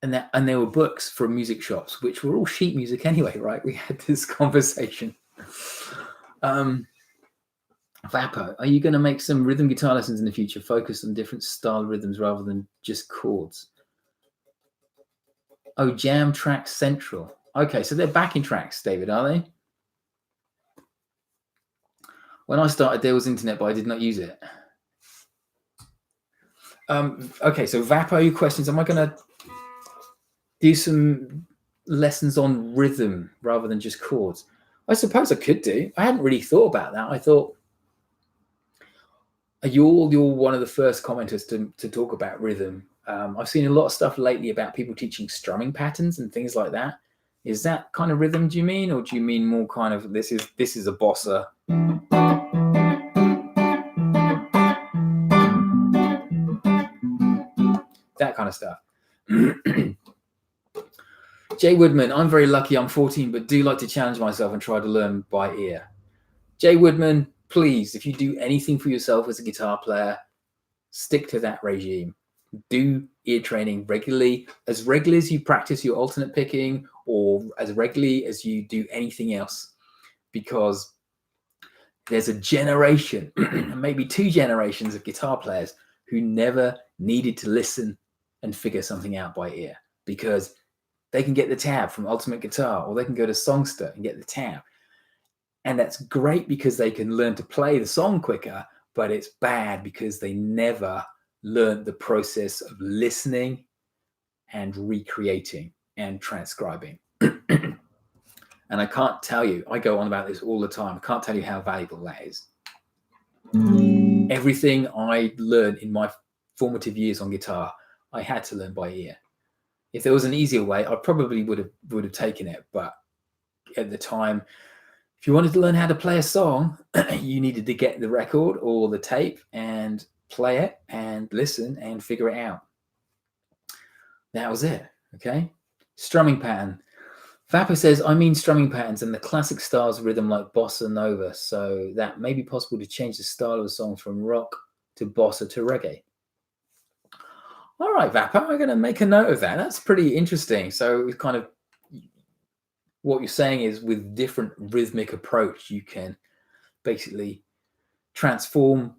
And there were books from music shops, which were all sheet music anyway, right? We had this conversation. Vapo, are you going to make some rhythm guitar lessons in the future, focused on different style rhythms rather than just chords? Oh, Jam Track Central. Okay, so they're backing tracks, David, are they? When I started, there was internet, but I did not use it. Okay, so Vapo questions. Am I going to do some lessons on rhythm rather than just chords? I suppose I could do. I hadn't really thought about that. I thought you're one of the first commenters to talk about rhythm. I've seen a lot of stuff lately about people teaching strumming patterns and things like that. Is that kind of rhythm, do you mean? Or do you mean more kind of this is a bossa? That kind of stuff. Jay Woodman, I'm very lucky. I'm 14, but do like to challenge myself and try to learn by ear. Jay Woodman, please, if you do anything for yourself as a guitar player, stick to that regime. Do ear training regularly as you practice your alternate picking, or as regularly as you do anything else, because there's a generation, maybe 2 generations of guitar players who never needed to listen and figure something out by ear, because they can get the tab from Ultimate Guitar, or they can go to Songster and get the tab. And that's great because they can learn to play the song quicker, but it's bad because they never learned the process of listening and recreating and transcribing. And I can't tell you, I go on about this all the time, I can't tell you how valuable that is. Everything I learned in my formative years on guitar, I had to learn by ear. If there was an easier way, I probably would have taken it. But at the time, if you wanted to learn how to play a song, you needed to get the record or the tape and play it and listen and figure it out. That was it. Okay. Strumming pattern. Vapo says, I mean strumming patterns and the classic styles of rhythm like bossa nova, so that may be possible to change the style of a song from rock to bossa to reggae. All right, Vapo, I'm going to make a note of that. That's pretty interesting. So it's kind of what you're saying is with different rhythmic approach, you can basically transform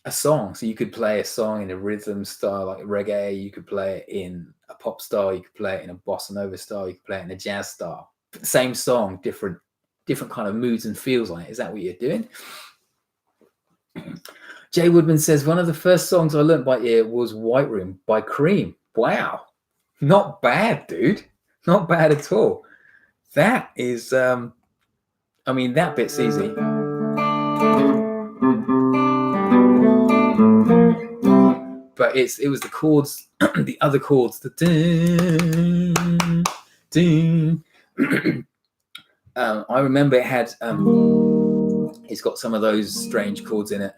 a song. So you could play a song in a rhythm style like reggae, you could play it in a pop style, you could play it in a bossa nova style, you could play it in a jazz style. Same song, different kind of moods and feels on it. Is that what you're doing? Jay Woodman says, one of the first songs I learned by ear was White Room by Cream. Wow. Not bad, dude. Not bad at all. That is, I mean, that bit's easy. But it was the chords, the other chords, the ding, ding. I remember it had, it's got some of those strange chords in it.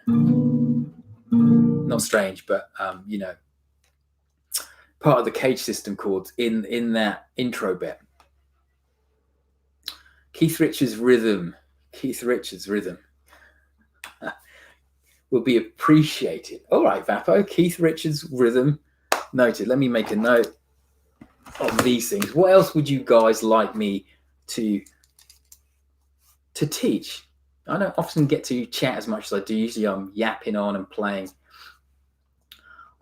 Not strange, but, part of the Cage System chords in that intro bit. Keith Richards' rhythm will be appreciated. All right, Vapo, Keith Richards' rhythm noted. Let me make a note of these things. What else would you guys like me to teach? I don't often get to chat as much as I do. Usually I'm yapping on and playing.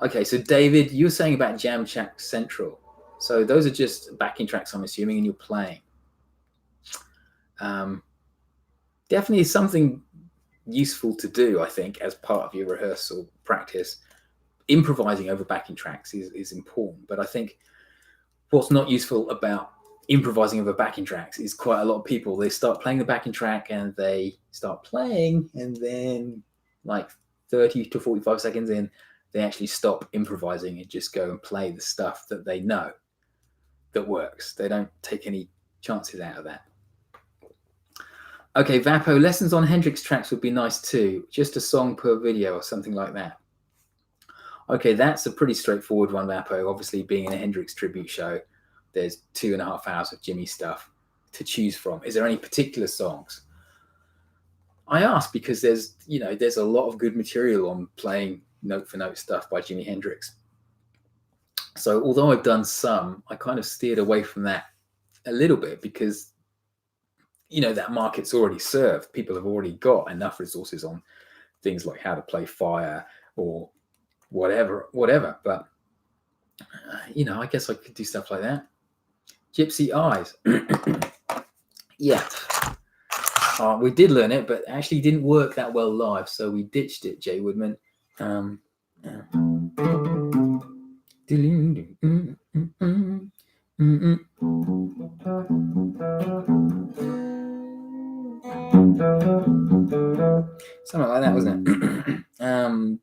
Okay, so David, you were saying about Jam Track Central. So those are just backing tracks, I'm assuming, and you're playing. Definitely something useful to do, I think, as part of your rehearsal practice. Improvising over backing tracks is important, but I think what's not useful about improvising over backing tracks is quite a lot of people, they start playing the backing track and they start playing, and then like 30 to 45 seconds in, they actually stop improvising and just go and play the stuff that they know that works. They don't take any chances out of that. Okay, Vapo, lessons on Hendrix tracks would be nice too. Just a song per video or something like that. Okay, that's a pretty straightforward one, Vapo. Obviously, being in a Hendrix tribute show, there's 2.5 hours of Jimmy stuff to choose from. Is there any particular songs? I ask because there's a lot of good material on playing note for note stuff by Jimi Hendrix. So although I've done some, I kind of steered away from that a little bit because that market's already served. People have already got enough resources on things like how to play Fire or whatever. But I guess I could do stuff like that. Gypsy Eyes. Yeah. We did learn it, but actually didn't work that well live, so we ditched it, Jay Woodman. Something like that, wasn't it?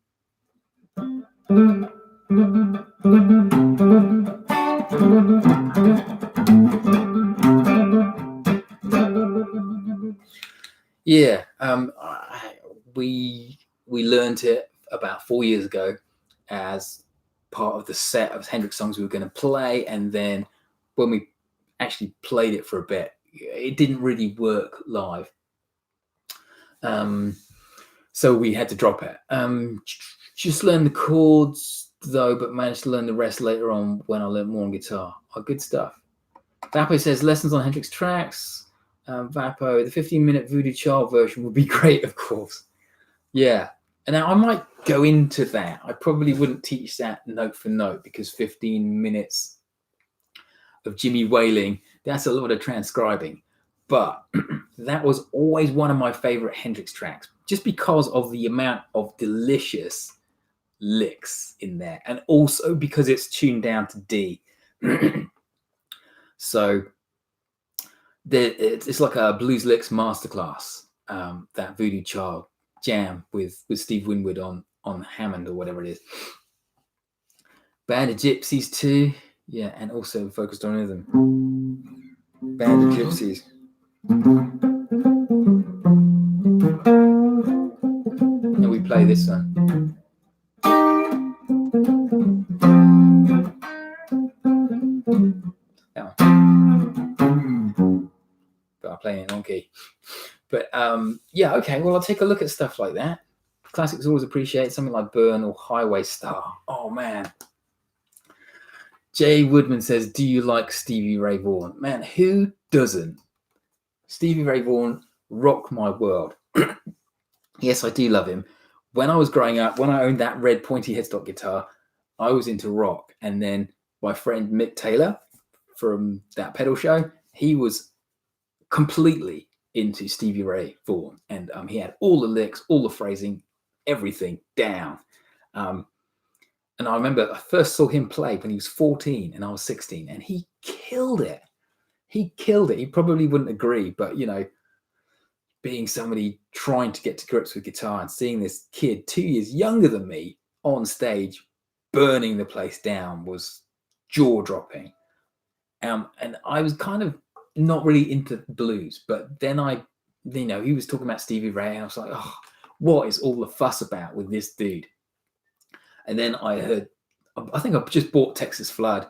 Yeah, we learned it about 4 years ago as part of the set of Hendrix songs we were going to play, and then when we actually played it for a bit, it didn't really work live. So we had to drop it. Just learned the chords though, but managed to learn the rest later on when I learned more on guitar. Oh, good stuff. Vapo says lessons on Hendrix tracks. Vapo, the 15-minute Voodoo Child version would be great, of course. Yeah. And now I might go into that. I probably wouldn't teach that note for note because 15 minutes of Jimmy wailing, that's a lot of transcribing. But that was always one of my favorite Hendrix tracks, just because of the amount of delicious licks in there, and also because it's tuned down to D. So it's like a blues licks masterclass. That Voodoo Child jam with Steve Winwood on Hammond or whatever it is. Band of Gypsies too, yeah, and also focused on rhythm. Band of Gypsies. And we play this one. That one. But I'm playing it on key. But yeah, okay, well, I'll take a look at stuff like that. Classics always appreciate something like Burn or Highway Star. Oh, man. Jay Woodman says, do you like Stevie Ray Vaughan? Man, who doesn't? Stevie Ray Vaughan rocked my world. Yes, I do love him. When I was growing up, when I owned that red pointy headstock guitar, I was into rock. And then my friend Mick Taylor from that pedal show, he was completely into Stevie Ray Vaughan. And he had all the licks, all the phrasing, everything down. And I remember I first saw him play when he was 14 and I was 16, and he killed it. He killed it. He probably wouldn't agree, but, being somebody trying to get to grips with guitar and seeing this kid 2 years younger than me on stage burning the place down was jaw-dropping. And I was kind of not really into blues, but then he was talking about Stevie Ray, and I was like, oh, what is all the fuss about with this dude? And then I think I just bought Texas Flood,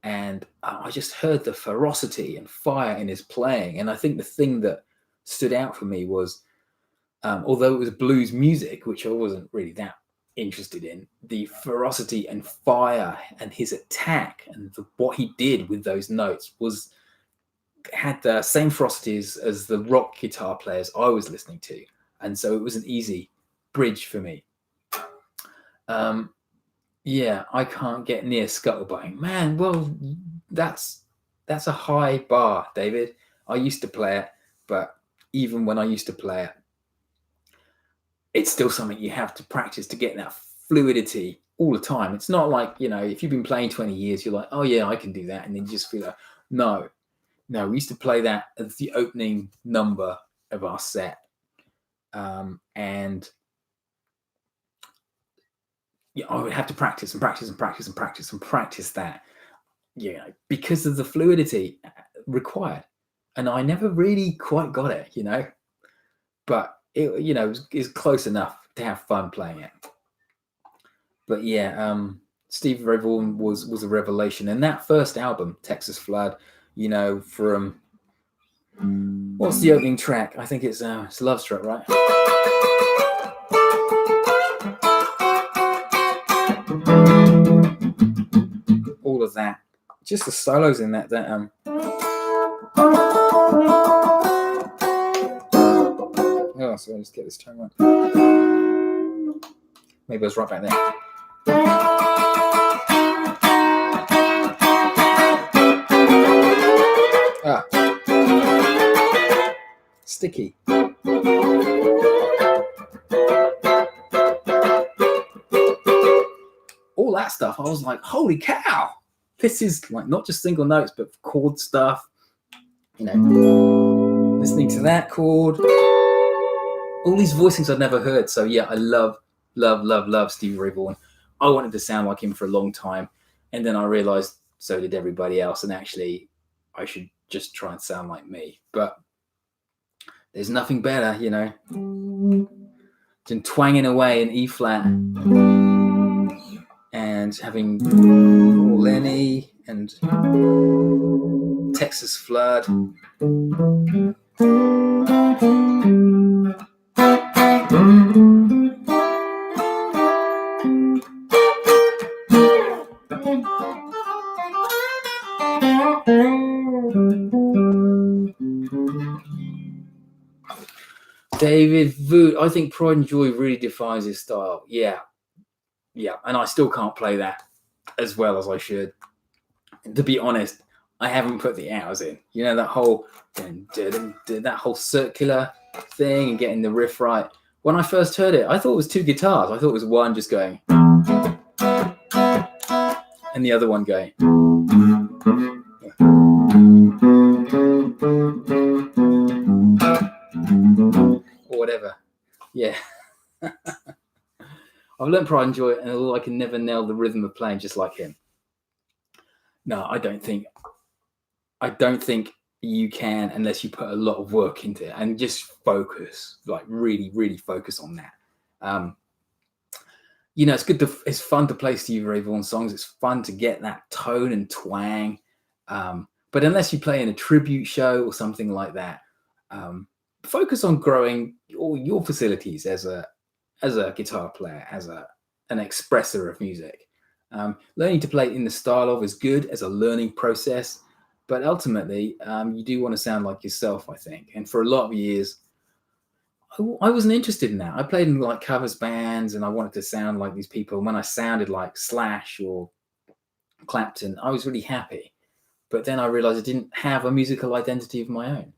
and I just heard the ferocity and fire in his playing. And I think the thing that stood out for me was, although it was blues music, which I wasn't really that interested in, the ferocity and fire and his attack and what he did with those notes had the same ferocity as the rock guitar players I was listening to. And so it was an easy bridge for me. Yeah, I can't get near scuttlebutting. Man, well, that's a high bar, David. I used to play it, but even when I used to play it, it's still something you have to practice to get that fluidity all the time. It's not like, if you've been playing 20 years, you're like, oh yeah, I can do that. And then you just feel like, no, we used to play that as the opening number of our set. And I would have to practice and practice and practice and practice and practice that, because of the fluidity required. And I never really quite got it, but it is close enough to have fun playing it. But yeah, Stevie Ray Vaughan was a revelation. And that first album, Texas Flood, from What's the opening track? I think it's Love Struck, right? All of that, just the solos in that. Oh, so let's get this tone right. Maybe I was right back there. Sticky. All that stuff, I was like, holy cow, this is like not just single notes, but chord stuff, you know, listening to that chord, all these voicings I'd never heard. So yeah, I love Stevie Ray Vaughan. I wanted to sound like him for a long time, and then I realized so did everybody else, and actually I should just try and sound like me. But there's nothing better, you know, than twanging away in E flat and having Lenny and Texas Flood. David Voot, I think Pride and Joy really defines his style. Yeah. And I still can't play that as well as I should. To be honest, I haven't put the hours in. You know, that whole circular thing and getting the riff right. When I first heard it, I thought it was two guitars. I thought it was one just going and the other one going. Or whatever. Yeah. I've learned Pride and Joy, and although I can never nail the rhythm of playing just like him. No, I don't think you can unless you put a lot of work into it and just focus, like really focus on that. You know, it's fun to play Stevie Ray Vaughan songs. It's fun to get that tone and twang. But unless you play in a tribute show or something like that, focus on growing all your facilities as a guitar player, as an expresser of music. Learning to play in the style of is good as a learning process, but ultimately you do want to sound like yourself, I think. And for a lot of years, I wasn't interested in that. I played in like covers bands and I wanted to sound like these people. And when I sounded like Slash or Clapton, I was really happy. But then I realized I didn't have a musical identity of my own.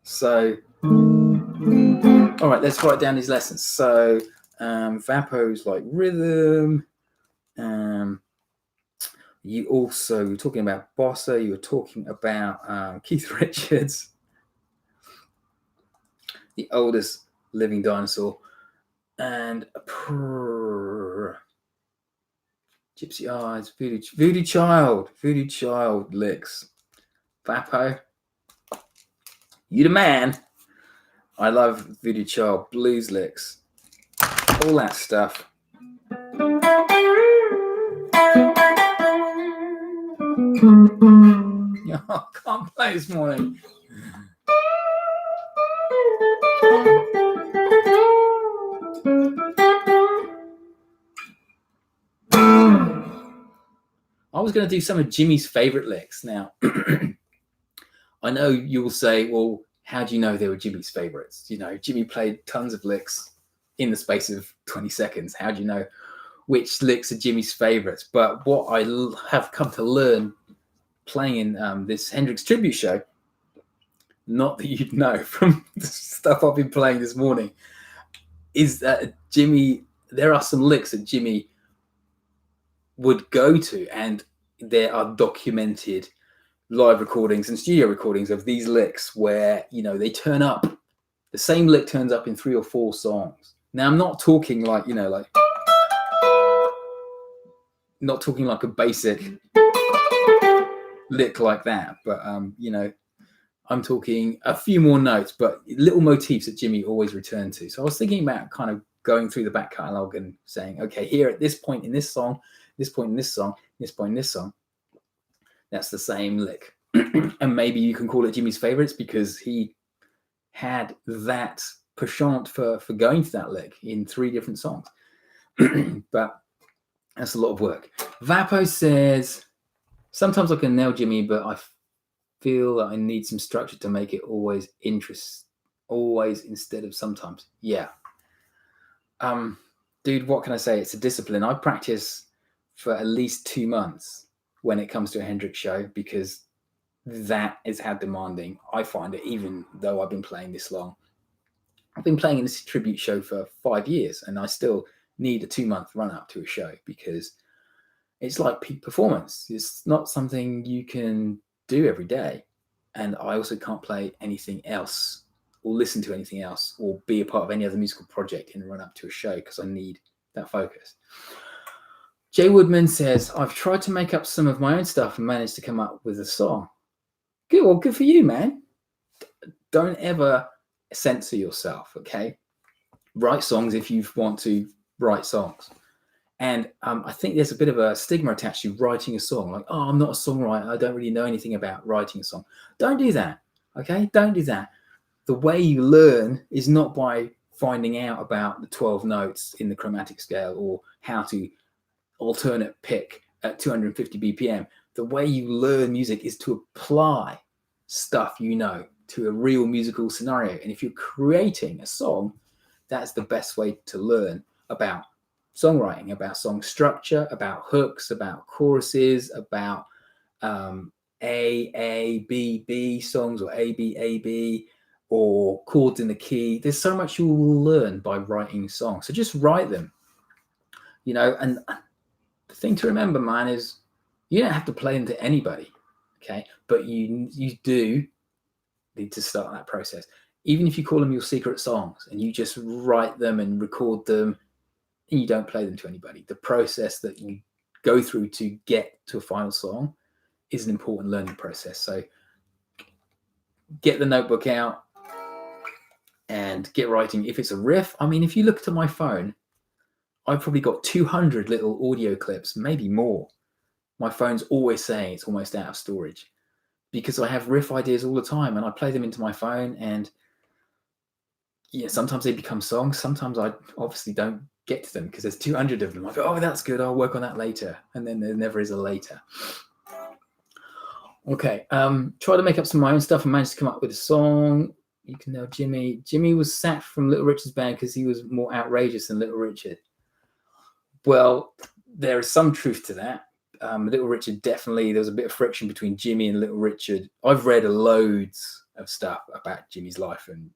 So, all right, let's write down these lessons. So, Vapo's like rhythm. You also were talking about Bossa. You were talking about Keith Richards, the oldest living dinosaur, and Gypsy Eyes, Voodoo Child licks. Vapo, you the man. I love Voodoo Child, blues licks, all that stuff. I can't play this morning. I was going to do some of Jimmy's favorite licks. Now, I know you will say, well, how do you know they were Jimmy's favorites? You know, Jimmy played tons of licks in the space of 20 seconds. How do you know which licks are Jimmy's favorites? But what I have come to learn playing in this Hendrix tribute show, not that you'd know from the stuff I've been playing this morning, is that there are some licks that Jimmy would go to, and there are documented live recordings and studio recordings of these licks where, you know, they turn up, the same lick turns up in 3 or 4 songs. Now, I'm not talking like, you know, like, not talking like a basic lick like that, but, you know, I'm talking a few more notes, but little motifs that Jimmy always returned to. So I was thinking about kind of going through the back catalogue and saying, okay, here at this point in this song, this point in this song, this point in this song, that's the same lick. And maybe you can call it Jimmy's favorites because he had that penchant for going to that lick in 3 different songs. But that's a lot of work. Vapo says, sometimes I can nail Jimmy, but I feel that I need some structure to make it always instead of sometimes. Yeah. Dude, what can I say? It's a discipline. I practice for at least 2 months when it comes to a Hendrix show, because that is how demanding I find it, even though I've been playing this long. I've been playing in this tribute show for 5 years, and I still need a 2-month run up to a show because it's like peak performance. It's not something you can do every day. And I also can't play anything else or listen to anything else or be a part of any other musical project in the run up to a show because I need that focus. Jay Woodman says, I've tried to make up some of my own stuff and managed to come up with a song. Good, well, good for you, man. Don't ever censor yourself, okay? Write songs if you want to write songs. And I think there's a bit of a stigma attached to writing a song. Like, oh, I'm not a songwriter. I don't really know anything about writing a song. Don't do that, okay? Don't do that. The way you learn is not by finding out about the 12 notes in the chromatic scale or how to alternate pick at 250 BPM. The way you learn music is to apply stuff you know to a real musical scenario. And if you're creating a song, that's the best way to learn about songwriting, about song structure, about hooks, about choruses, about A, B, B songs, or A, B, or chords in the key. There's so much you will learn by writing songs. So just write them, you know. And the thing to remember, man, is you don't have to play them to anybody, okay? But you do need to start that process. Even if you call them your secret songs and you just write them and record them and you don't play them to anybody, the process that you go through to get to a final song is an important learning process. So get the notebook out and get writing. If it's a riff, I mean, if you look at my phone, I've probably got 200 little audio clips, maybe more. My phone's always saying it's almost out of storage because I have riff ideas all the time and I play them into my phone, and yeah, sometimes they become songs. Sometimes I obviously don't get to them because there's 200 of them. I go, oh, that's good. I'll work on that later. And then there never is a later. Okay. Try to make up some of my own stuff and managed to come up with a song. You can know Jimmy. Jimmy was sacked from Little Richard's band because he was more outrageous than Little Richard. Well, there is some truth to that. Little Richard, definitely, there was a bit of friction between Jimmy and Little Richard. I've read loads of stuff about Jimmy's life, and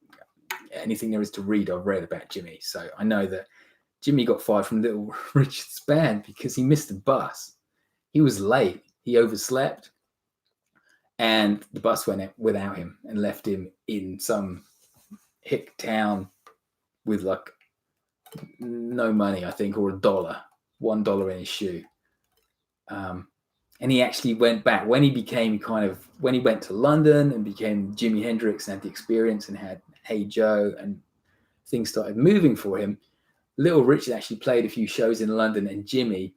anything there is to read, I've read about Jimmy. So I know that Jimmy got fired from Little Richard's band because he missed the bus. He was late. He overslept, and the bus went without him and left him in some hick town with like no money, I think, or $1 in his shoe. And he actually went back when he went to London and became Jimi Hendrix and had the experience and had Hey Joe and things started moving for him. Little Richard actually played a few shows in London, and Jimmy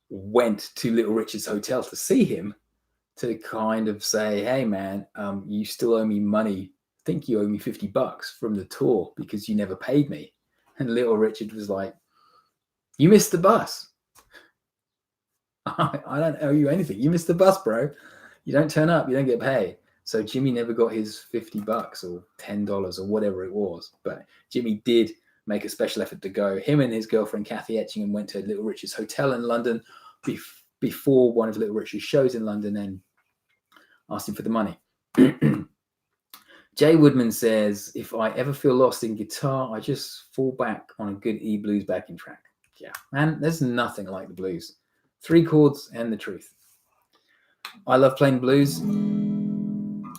went to Little Richard's hotel to see him to kind of say, hey man, you still owe me money. I think you owe me $50 from the tour because you never paid me. And Little Richard was like, you missed the bus. I don't owe you anything. You missed the bus, bro. You don't turn up, you don't get paid. So Jimmy never got his $50 or $10 or whatever it was. But Jimmy did make a special effort to go. Him and his girlfriend, Kathy Etchingham, went to Little Richard's hotel in London before one of Little Richard's shows in London and asked him for the money. Jay Woodman says, if I ever feel lost in guitar, I just fall back on a good E-blues backing track. Yeah, man, there's nothing like the blues. 3 chords and the truth. I love playing blues. And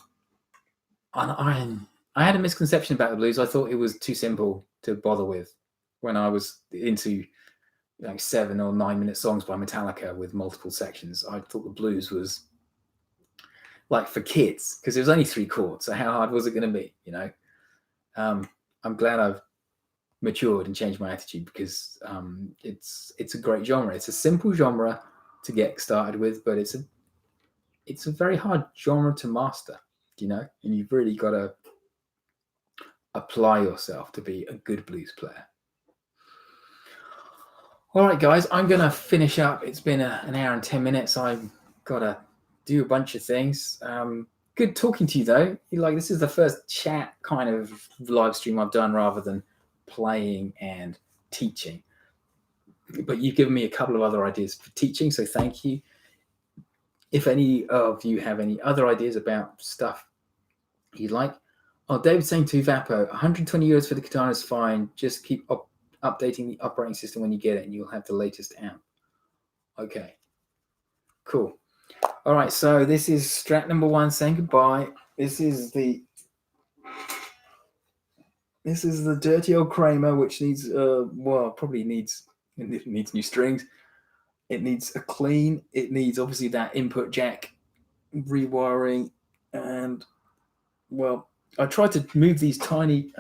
I had a misconception about the blues. I thought it was too simple to bother with when I was into 7 or 9 minute songs by Metallica with multiple sections. I thought the blues was like for kids because it was only 3 chords. So how hard was it going to be? I'm glad I've matured and changed my attitude because it's a great genre. It's a simple genre to get started with, but it's a very hard genre to master, you know, and you've really got to apply yourself to be a good blues player. All right, guys, I'm going to finish up. It's been an hour and 10 minutes. I've got to do a bunch of things. Good talking to you, though. Like, this is the first chat kind of live stream I've done rather than playing and teaching. But you've given me a couple of other ideas for teaching, so thank you. If any of you have any other ideas about stuff you'd like. Oh, David's saying to Vapo, 120 euros for the guitar is fine. Just keep updating the operating system when you get it, and you'll have the latest amp. Okay, cool. All right, so this is Strat number 1 saying goodbye. This is the dirty old Kramer, which needs probably needs new strings. It needs a clean. It needs obviously that input jack rewiring, and well, I tried to move these tiny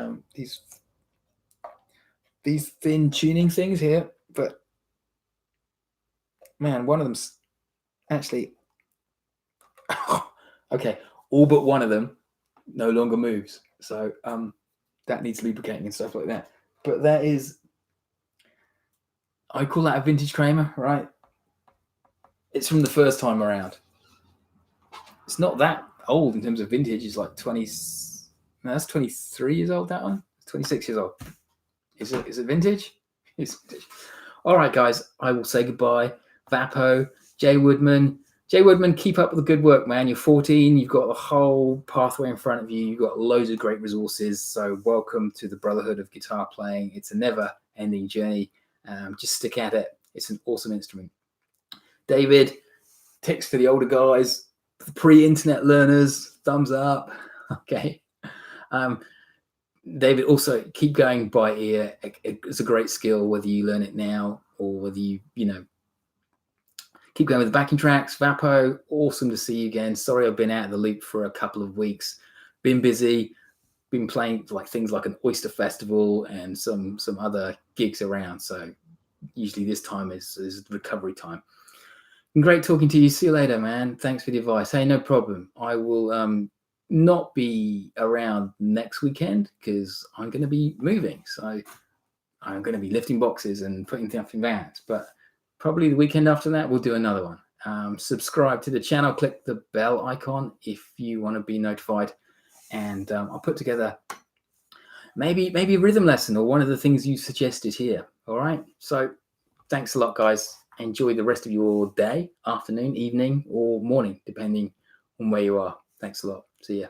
these thin tuning things here, but man, one of them's actually okay. All but one of them no longer moves, so that needs lubricating and stuff like that. But that is, I call that a vintage Kramer, right? It's from the first time around. It's not that old in terms of vintage. It's like 20. No, that's 23 years old. That one, 26 years old. Is it vintage? It's vintage. All right, guys. I will say goodbye. Vapo, Jay Woodman. Jay Woodman, keep up with the good work, man. You're 14. You've got a whole pathway in front of you. You've got loads of great resources. So welcome to the Brotherhood of Guitar Playing. It's a never-ending journey. Just stick at it. It's an awesome instrument. David, tips for the older guys, the pre-internet learners, thumbs up. Okay. David, also keep going by ear. It's a great skill, whether you learn it now or whether you keep going with the backing tracks. Vapo, awesome to see you again. Sorry I've been out of the loop for a couple of weeks. Been busy. Been playing like things like an Oyster Festival and some other gigs around. So usually this time is recovery time. Been great talking to you. See you later, man. Thanks for the advice. Hey, no problem. I will not be around next weekend because I'm going to be moving. So I'm going to be lifting boxes and putting stuff in vans. But probably the weekend after that, we'll do another one. Subscribe to the channel. Click the bell icon if you want to be notified. And I'll put together maybe a rhythm lesson or one of the things you suggested here. All right. So thanks a lot, guys. Enjoy the rest of your day, afternoon, evening, or morning, depending on where you are. Thanks a lot. See ya.